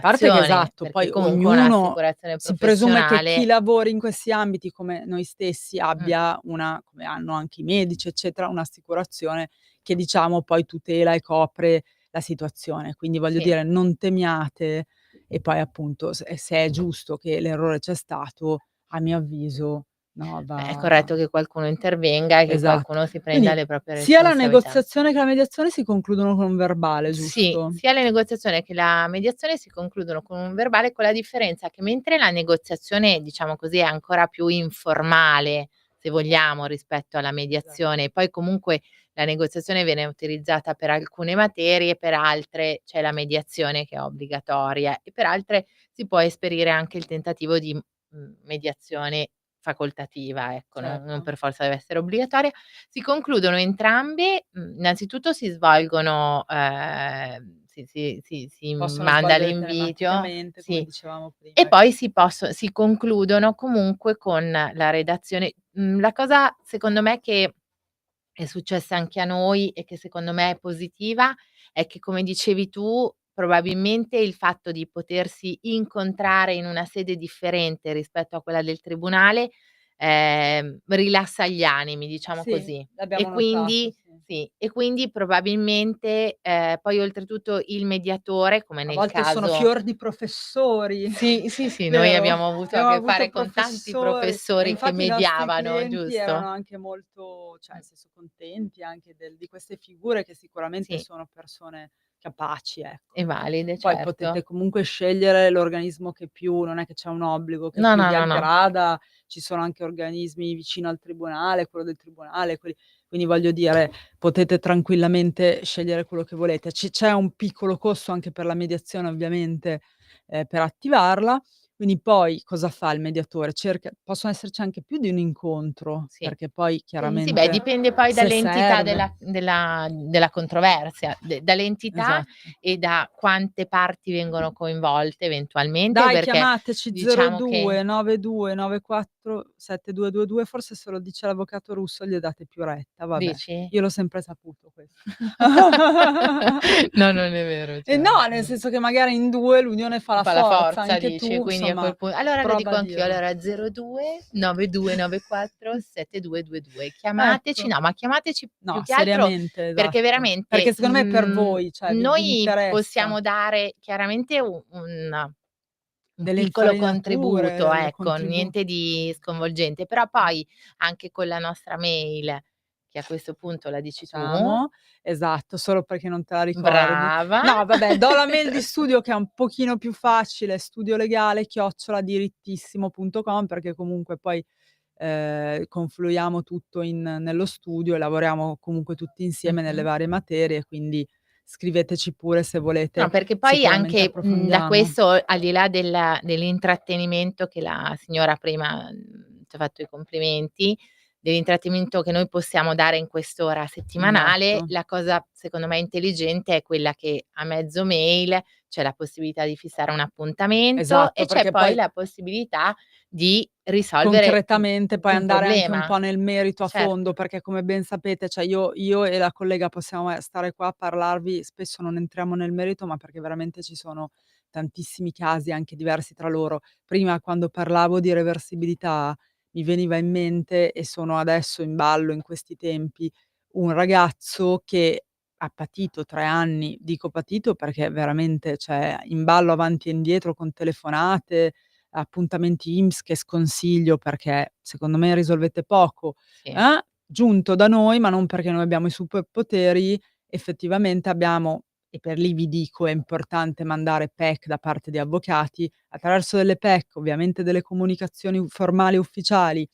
Parte che un'assicurazione, esatto, perché poi comunque ognuno un'assicurazione si presume che chi professionale lavori in questi ambiti come noi stessi mh, abbia una come hanno anche i medici eccetera, un'assicurazione che diciamo poi tutela e copre la situazione. Quindi voglio sì. dire non temiate e poi appunto se è giusto che l'errore c'è stato, a mio avviso, no, Beh, è va corretto che qualcuno intervenga e che esatto. qualcuno si prenda Quindi le proprie sia la responsabilità. negoziazione che la mediazione si concludono con un verbale, Sì, giusto? sia la negoziazione che la mediazione si concludono con un verbale, con la differenza che mentre la negoziazione, diciamo così, è ancora più informale, se vogliamo, rispetto alla Esatto. mediazione, e poi comunque la negoziazione viene utilizzata per alcune materie, per altre c'è la mediazione che è obbligatoria e per altre si può esperire anche il tentativo di, mediazione facoltativa, ecco, non Certo. per forza deve essere obbligatoria. Si concludono entrambe, innanzitutto si svolgono si Possono manda svolgere l'invito telematicamente, come sì, dicevamo e prima. poi si concludono comunque con la redazione la cosa secondo me che è successa anche a noi e che secondo me è positiva, è che come dicevi tu, probabilmente il fatto di potersi incontrare in una sede differente rispetto a quella del tribunale, rilassa gli animi, diciamo Sì, così. E l'abbiamo notato, quindi sì. sì, e quindi probabilmente, poi oltretutto il mediatore, come A nel volte sono caso fior di professori, sì, sì, sì, noi vero? abbiamo avuto a Abbiamo che avuto fare con tanti professori e professori che infatti i nostri mediavano, clienti erano giusto? anche molto cioè Mh, nel senso contenti anche di queste figure che sicuramente sì, sono persone capaci, ecco. e valide, Poi potete certo. comunque scegliere l'organismo che più non è che c'è un obbligo, che No, più no, vi no, no. aggrada, ci sono anche organismi vicino al tribunale, quello del tribunale, quindi voglio dire potete tranquillamente scegliere quello che volete. C'è un piccolo costo anche per la mediazione ovviamente, per attivarla, Quindi poi cosa fa il mediatore? Possono esserci anche più di un incontro, Sì. perché poi Sì, beh, chiaramente dipende poi se dall'entità serve. della controversia, dall'entità Esatto. e da quante parti vengono coinvolte eventualmente, Dai, perché chiamateci diciamo che 02 92 94 7222, forse se lo dice l'avvocato Russo gli date più retta, vabbè. dici? Io l'ho sempre saputo questo. No, non è vero, E cioè no, nel senso che magari in 2 l'unione fa la fa la forza, forza anche dici, tu quindi a insomma quel allora lo dico prova a anch'io, dirlo. allora 02 9294 7222. Chiamateci, Ecco. no, ma chiamateci più No, che altro seriamente, perché esatto. veramente, Perché secondo me per voi, cioè vi noi interessa possiamo dare chiaramente un delle piccolo infarinature, contributo, del ecco, contribu niente di sconvolgente, però poi anche con la nostra mail, che a questo punto la dici tu, esatto, solo perché non te la ricordi. brava. No, vabbè, do la mail di studio che è un pochino più facile, studiolegale@dirittissimo.com, perché comunque poi, confluiamo tutto nello studio e lavoriamo comunque tutti insieme nelle Mh-mh. varie materie, quindi scriveteci pure se No, volete, perché poi sicuramente anche, da approfondiamo. questo, al di là dell'intrattenimento che la signora prima, ti ha fatto i complimenti, dell'intrattenimento che noi possiamo dare in quest'ora settimanale, Esatto. la cosa secondo me intelligente è quella che a mezzo mail c'è la possibilità di fissare un appuntamento Esatto, e c'è perché poi poi la possibilità di risolvere concretamente poi un andare anche un problema. po' nel merito a fondo, Certo, perché come ben sapete, cioè io e la collega possiamo stare qua a parlarvi, spesso non entriamo nel merito, ma perché veramente ci sono tantissimi casi anche diversi tra loro. Prima quando parlavo di reversibilità mi veniva in mente, e sono adesso in ballo in questi tempi, un ragazzo che ha patito 3 anni, dico patito perché veramente, cioè in ballo avanti e indietro con telefonate, appuntamenti INPS che sconsiglio perché secondo me risolvete poco, sì. giunto da noi, ma non perché noi abbiamo i superpoteri, effettivamente abbiamo, e per lì vi dico è importante mandare PEC da parte di avvocati, attraverso delle PEC, ovviamente delle comunicazioni formali ufficiali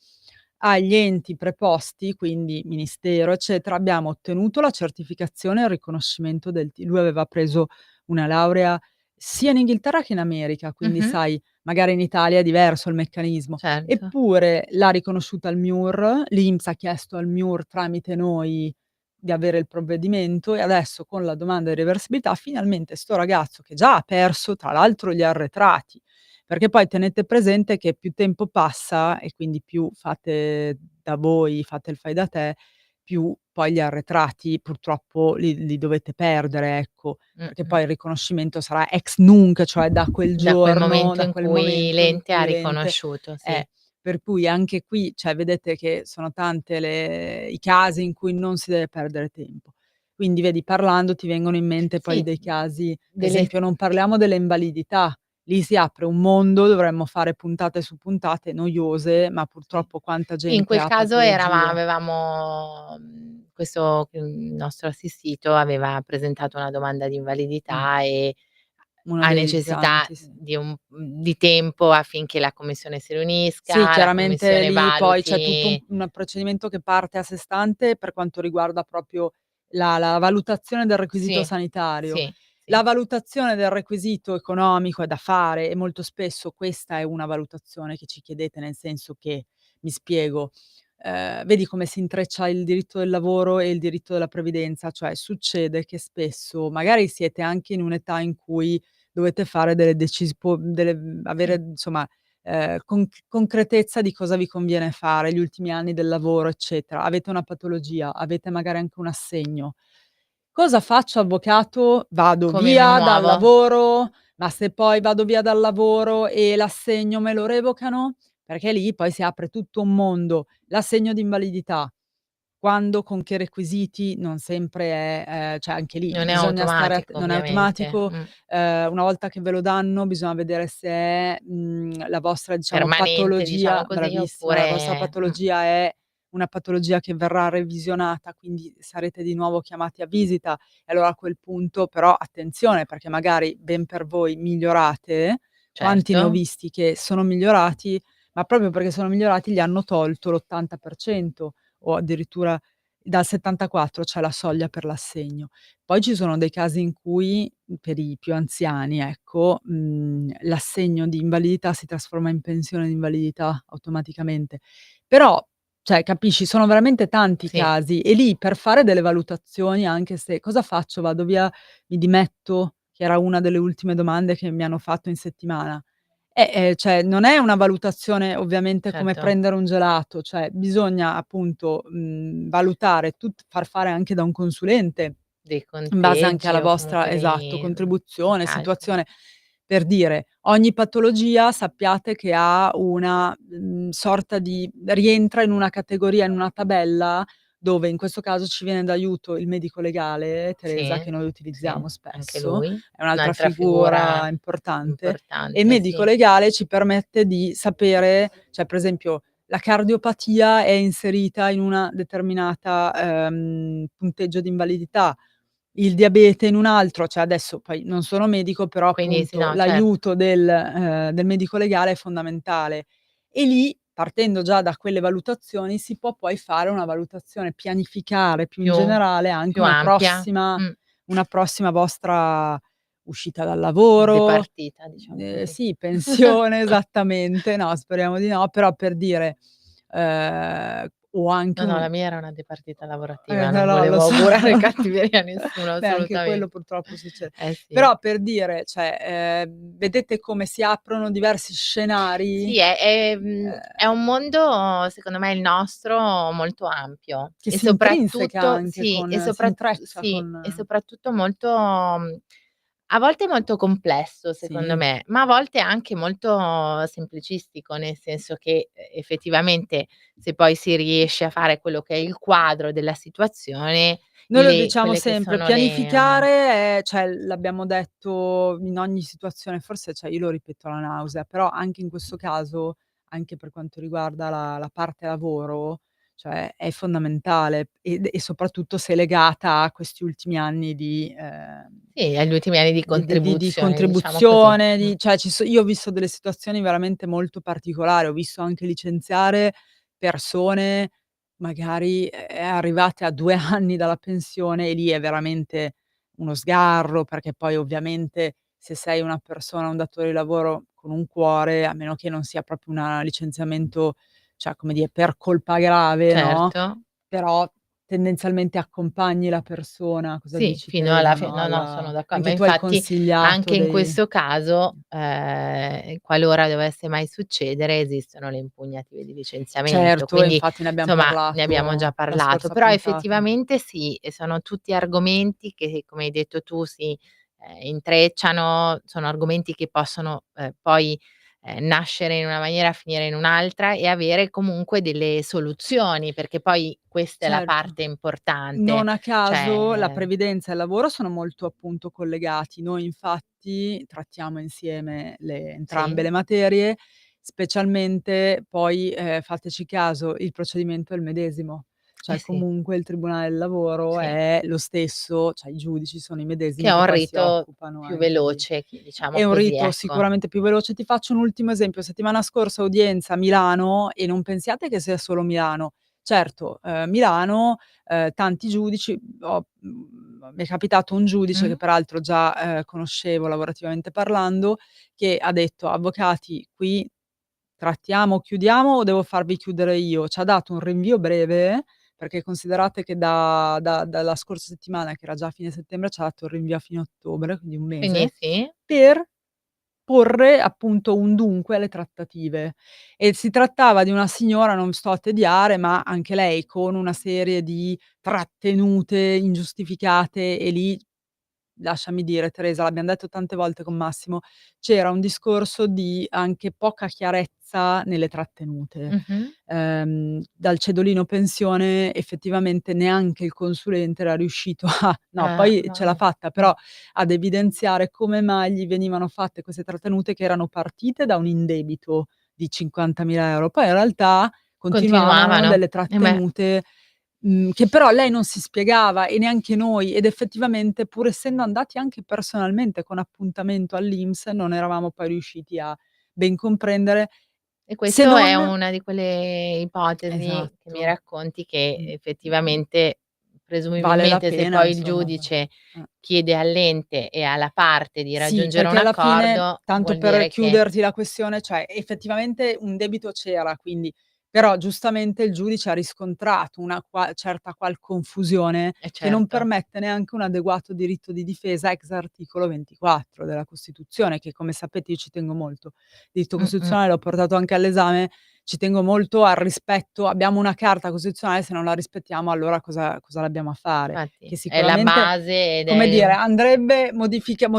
agli enti preposti, quindi ministero, eccetera, abbiamo ottenuto la certificazione e il riconoscimento lui aveva preso una laurea sia in Inghilterra che in America, quindi Mh-mh. sai, magari in Italia è diverso il meccanismo. Certo. Eppure l'ha riconosciuta il MIUR, l'INPS ha chiesto al MIUR tramite noi di avere il provvedimento e adesso con la domanda di reversibilità finalmente 'sto ragazzo che già ha perso tra l'altro gli arretrati, perché poi tenete presente che più tempo passa e quindi più fate da voi, fate il fai da te, più poi gli arretrati purtroppo li dovete perdere, ecco, perché Mh-mh. poi il riconoscimento sarà ex nunc, cioè da quel Da quel giorno, momento da in quel cui momento in l'ente ha cui l'ente riconosciuto, sì. eh, per cui anche qui, cioè vedete che sono tante i casi in cui non si deve perdere tempo. Quindi vedi, parlando ti vengono in mente poi Sì, dei casi, per delle esempio non parliamo delle invalidità, lì si apre un mondo, dovremmo fare puntate su puntate noiose, ma sì. purtroppo quanta Sì, in gente quel ha caso patologie. avevamo, questo, il nostro assistito aveva presentato una domanda di Mh, invalidità e uno ha dei necessità tanti, sì. di tempo affinché la commissione si Sì, riunisca, la chiaramente commissione lì poi c'è tutto valuti. un procedimento che parte a sé stante per quanto riguarda proprio la valutazione del requisito Sì, sanitario. sì, La sì. valutazione del requisito economico è da fare e molto spesso questa è una valutazione che ci chiedete, nel senso che, mi spiego, vedi come si intreccia il diritto del lavoro e il diritto della previdenza, cioè succede che spesso magari siete anche in un'età in cui dovete fare avere Sì. insomma concretezza di cosa vi conviene fare, gli ultimi anni del lavoro, eccetera. Avete una patologia, avete magari anche un assegno. Cosa faccio avvocato? Vado Come mi via dal muovo? lavoro, ma se poi vado via dal lavoro e l'assegno me lo revocano? Perché lì poi si apre tutto un mondo. L'assegno di invalidità, quando, con che requisiti, non sempre è cioè anche lì Non è bisogna stare automatico non è ovviamente. automatico, una volta che ve lo danno bisogna vedere se è, la vostra diciamo Permanente, diciamo patologia così, bravissima, la vostra oppure patologia è una patologia che verrà revisionata, quindi sarete di nuovo chiamati a visita e allora a quel punto però attenzione, perché magari ben per voi migliorate, quanti ne ho certo. visti che sono migliorati, ma proprio perché sono migliorati gli hanno tolto l'80% o addirittura dal 74 c'è la soglia per l'assegno. Poi ci sono dei casi in cui, per i più anziani, ecco, l'assegno di invalidità si trasforma in pensione di invalidità automaticamente. Però, cioè capisci, sono veramente tanti i Sì, casi e lì per fare delle valutazioni, anche se cosa faccio? Vado via, mi dimetto? Che era una delle ultime domande che mi hanno fatto in settimana. Cioè non è una valutazione ovviamente come certo. prendere un gelato, cioè bisogna appunto, valutare far fare anche da un consulente, Dei in base anche conteggi alla o vostra comunque esatto, dei contribuzione, calcoli. situazione. Per dire, ogni patologia sappiate che ha una, sorta di rientra in una categoria, in una tabella, dove in questo caso ci viene d'aiuto il medico legale, Teresa, Sì, che noi sì, utilizziamo anche spesso, lui. è un'altra Un'altra figura figura importante, e il importante, medico sì. legale ci permette di sapere, cioè per esempio la cardiopatia è inserita in una determinata, punteggio di invalidità, il diabete in un altro, cioè adesso poi non sono medico, però Quindi sì, appunto no, certo. l'aiuto del medico legale è fondamentale. E lì, partendo già da quelle valutazioni, si può poi fare una valutazione, pianificare più in Più generale anche più ampia. una prossima vostra uscita dal Di lavoro, partita, diciamo così. sì, pensione, esattamente, no, speriamo di no, però per dire, o No, anche no, un la mia era una dipartita lavorativa, no, non no, lo volevo so. augurare cattiveria a nessuno Beh, anche quello assolutamente. purtroppo succede. Eh sì. Però per dire, cioè, vedete come si aprono diversi scenari, Sì, è un mondo, secondo me il nostro, molto ampio che e si intrinseca soprattutto anche sì, con si intreccia e con soprattutto molto a volte molto complesso secondo sì. me, ma a volte anche molto semplicistico, nel senso che, effettivamente se poi si riesce a fare quello che è il quadro della situazione, Noi lo le diciamo quelle che sempre, sono le pianificare è cioè l'abbiamo detto in ogni situazione, forse cioè io lo ripeto alla nausea, però anche in questo caso, anche per quanto riguarda la parte lavoro, cioè è fondamentale e soprattutto se legata a questi ultimi anni sì, agli ultimi anni di di diciamo così. contribuzione, cioè io ho visto delle situazioni veramente molto particolari, ho visto anche licenziare persone magari, arrivate a 2 anni dalla pensione, e lì è veramente uno sgarro, perché poi ovviamente se sei una persona, un datore di lavoro con un cuore, a meno che non sia proprio una licenziamento, cioè come dire, per colpa grave, no, Certo. però tendenzialmente accompagni la persona. Cosa Sì, dici fino Teresa, alla fi no, no, no, sono ma anche tu hai infatti consigliato anche in dei questo caso, qualora dovesse mai succedere, esistono le impugnative di licenziamento, certo, quindi infatti ne abbiam insomma ne abbiamo già parlato la parlato. scorsa Però puntata. effettivamente sì, e sono tutti argomenti che, come hai detto tu, si, intrecciano, sono argomenti che possono, poi, nascere in una maniera, finire in un'altra e avere comunque delle soluzioni, perché poi questa è la Certo. parte importante. Non a caso la Cioè previdenza e il lavoro sono molto appunto collegati. Noi infatti trattiamo insieme entrambe sì? le materie, specialmente poi, fateci caso, il procedimento è il medesimo. Eh Cioè sì, comunque il tribunale del lavoro sì, è lo stesso, cioè i giudici sono i che medesimi è che un poi si rito occupano più anche di veloce, diciamo è un così, rito ecco. sicuramente più veloce. Ti faccio un ultimo esempio: settimana scorsa udienza a Milano, e non pensiate che sia solo Milano. Certo, Milano, tanti giudici mi è capitato un giudice che Mh-mh. peraltro già, conoscevo lavorativamente parlando, che ha detto: "Avvocati, qui trattiamo, chiudiamo o devo farvi chiudere io?" C'ha dato un rinvio breve, perché considerate che dalla scorsa settimana, che era già a fine settembre, c'ha dato il rinvio a fine ottobre, quindi 1 Quindi mese, sì, per porre appunto un dunque alle trattative. E si trattava di una signora, non sto a tediare, ma anche lei con una serie di trattenute ingiustificate, e lì lasciami dire Teresa, l'abbiam detto tante volte con Massimo, c'era un discorso di anche poca chiarezza nelle trattenute. mh-mh. Dal cedolino pensione effettivamente neanche il consulente era riuscito a no, poi ce l'ha No. fatta, però ad evidenziare come mai gli venivano fatte queste trattenute che erano partite da un indebito di 50.000 €, poi in realtà continuavano Continuavano. delle Beh, trattenute, che però lei non si spiegava e neanche noi, ed effettivamente pur essendo andati anche personalmente con appuntamento all'INPS non eravamo poi riusciti a ben comprendere. E Se questo è non una di quelle ipotesi che mi esatto. racconti che Mh. effettivamente, Vale la presumibilmente, se pena poi il insomma giudice eh. chiede all'ente e alla parte di Sì, raggiungere un perché alla fine, accordo, tanto vuol per dire che chiuderti la questione, cioè effettivamente un debito c'era, quindi però giustamente il giudice ha riscontrato una certa qual confusione che non certo. permette neanche un adeguato diritto di difesa ex articolo 24 della Costituzione, che come sapete io ci tengo molto. Il diritto Mh-mh. costituzionale l'ho portato anche all'esame, ci tengo molto al rispetto. Abbiamo una carta costituzionale, se non la rispettiamo allora cosa l'abbiamo a fare? Infatti Che è la sicuramente, base ed come è dire, andrebbe no,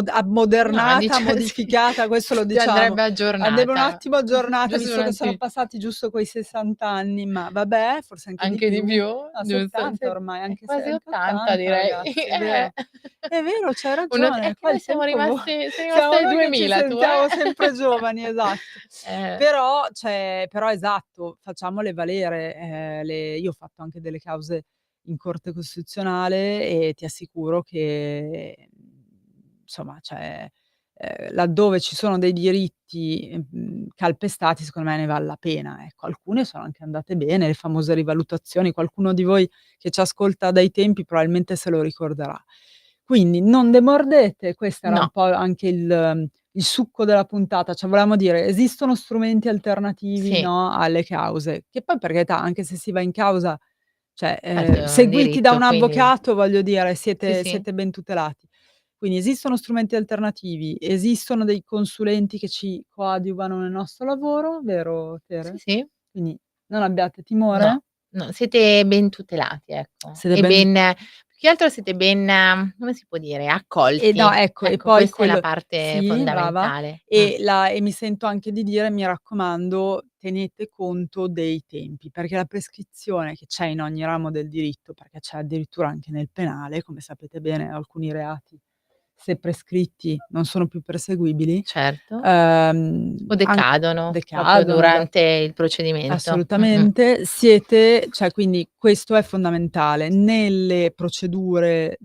ammodernata, dice sì, modificata, questo lo sì, diciamo. andrebbe Andrebbe un aggiornata. attimo aggiornata, Giusto un visto che sono atti passati giusto quei 60 anni, ma vabbè, forse anche di anche di più. più, No, giusto? 70 ormai, È anche se quasi anche 80 80 direi. ragazzi, è vero. È vero, c'hai È ragione, che qua noi il tempo sei rimasta siamo nel noi che ci 2000 tu, sentiamo sempre giovani, esatto. Eh. Però esatto, facciamole valere. Io ho fatto anche delle cause in Corte Costituzionale e ti assicuro che, insomma, cioè, laddove ci sono dei diritti, calpestati, secondo me ne val la pena, ecco. Alcune sono anche andate bene, le famose rivalutazioni, qualcuno di voi che ci ascolta dai tempi probabilmente se lo ricorderà. Quindi non demordete, questo era un No, po' anche il succo della puntata, cioè volevamo dire esistono strumenti alternativi, sì, no, alle cause, che poi per carità anche se si va in causa, cioè, certo è un seguiti da diritto, un quindi avvocato, voglio dire, sì, siete sì. siete ben tutelati. Quindi esistono strumenti alternativi, esistono dei consulenti che ci coadiuvano nel nostro lavoro, vero Sì, Tere? sì. Quindi non abbiate No, timore. no, siete ben tutelati, ecco. Siete E ben ben più che altro siete ben, come si può dire, No, accolti. ecco, e Ecco, poi questa è la quello parte sì, brava. fondamentale. E mi sento anche di dire, mi raccomando, tenete conto dei tempi, perché la prescrizione che c'è in ogni ramo del diritto, perché c'è addirittura anche nel penale, come sapete bene, alcuni reati, se prescritti, non sono più perseguibili, Certo. O an decadono proprio decadono, durante il procedimento. assolutamente. Cioè quindi questo è fondamentale. Nelle procedure,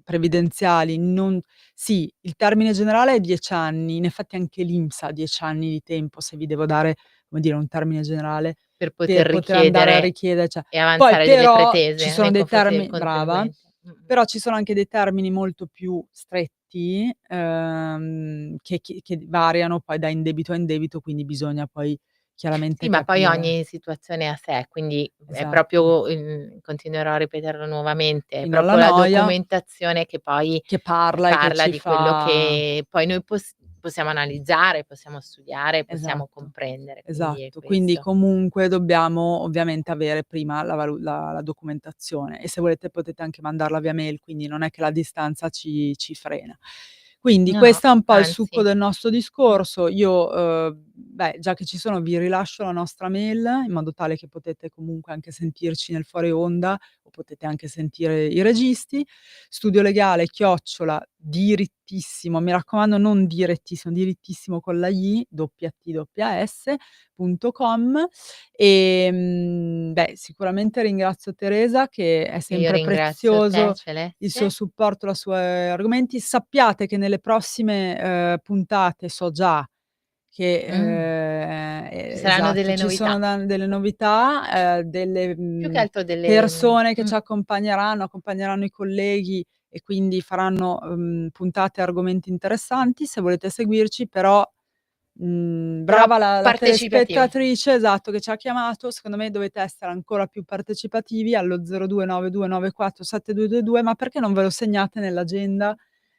previdenziali non sì, il termine generale è 10 anni, in effetti anche l'INPS ha 10 anni di tempo, se vi devo dare, come dire, un termine generale, Per per poter poter andare a richiedere richiedere, cioè e poi avanzare delle però ci pretese sono nei dei confronti del brava, contribuente. però ci sono anche dei termini molto più stretti, che variano poi da indebito a indebito, quindi bisogna poi chiaramente Sì, ma poi capire. ogni situazione è a sé, quindi è Esatto. proprio continuerò a ripeterlo nuovamente, è Fino alla proprio la noia, documentazione che poi, che parla e che parla ci di quello fa che poi noi possiamo analizzare, possiamo studiare, possiamo esatto, comprendere, quindi è esatto. Quindi questo. comunque dobbiamo ovviamente avere prima la documentazione e se volete potete anche mandarla via mail, quindi non è che la distanza ci frena. Quindi No, no, questo è un po' il succo anzi, del nostro discorso. Io, già che ci sono vi rilascio la nostra mail, in modo tale che potete comunque anche sentirci nel fuori onda o potete anche sentire i registi. Studio legale @dirittissimo, mi raccomando non direttissimo, dirittissimo con la I, doppia T, doppia S, .com. Sicuramente ringrazio Teresa che è io sempre ringrazio te prezioso il suo Celeste. supporto, la sue argomenti. Sappiate che nelle prossime, puntate so già che, Mh, ci saranno esatto, delle ci sono novità, delle novità, delle, più che altro delle persone che ci accompagneranno i colleghi e quindi faranno, puntate e argomenti interessanti. Se volete seguirci però, però brava la partecipativi. telespettatrice, esatto, che ci ha chiamato, secondo me dovete essere ancora più partecipativi allo 0292947222, ma perché non ve lo segnate nell'agenda?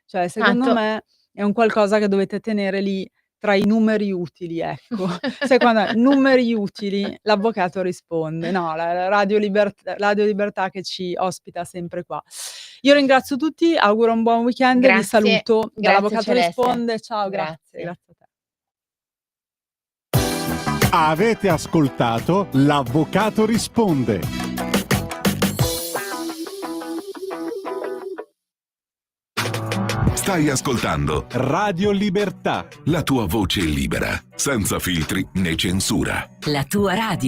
Cioè, secondo Tanto me è un qualcosa che dovete tenere lì tra i numeri utili, ecco. Sai quando numeri utili, l'avvocato risponde. No, la Radio Libertà che ci ospita sempre qua. Io ringrazio tutti, auguro un buon weekend, vi grazie, saluto grazie dall'Avvocato Celeste. Risponde. Ciao, grazie, Grazie. grazie a te. Avete ascoltato L'Avvocato risponde. Stai ascoltando Radio Libertà. la tua voce libera, senza filtri né censura. La tua radio.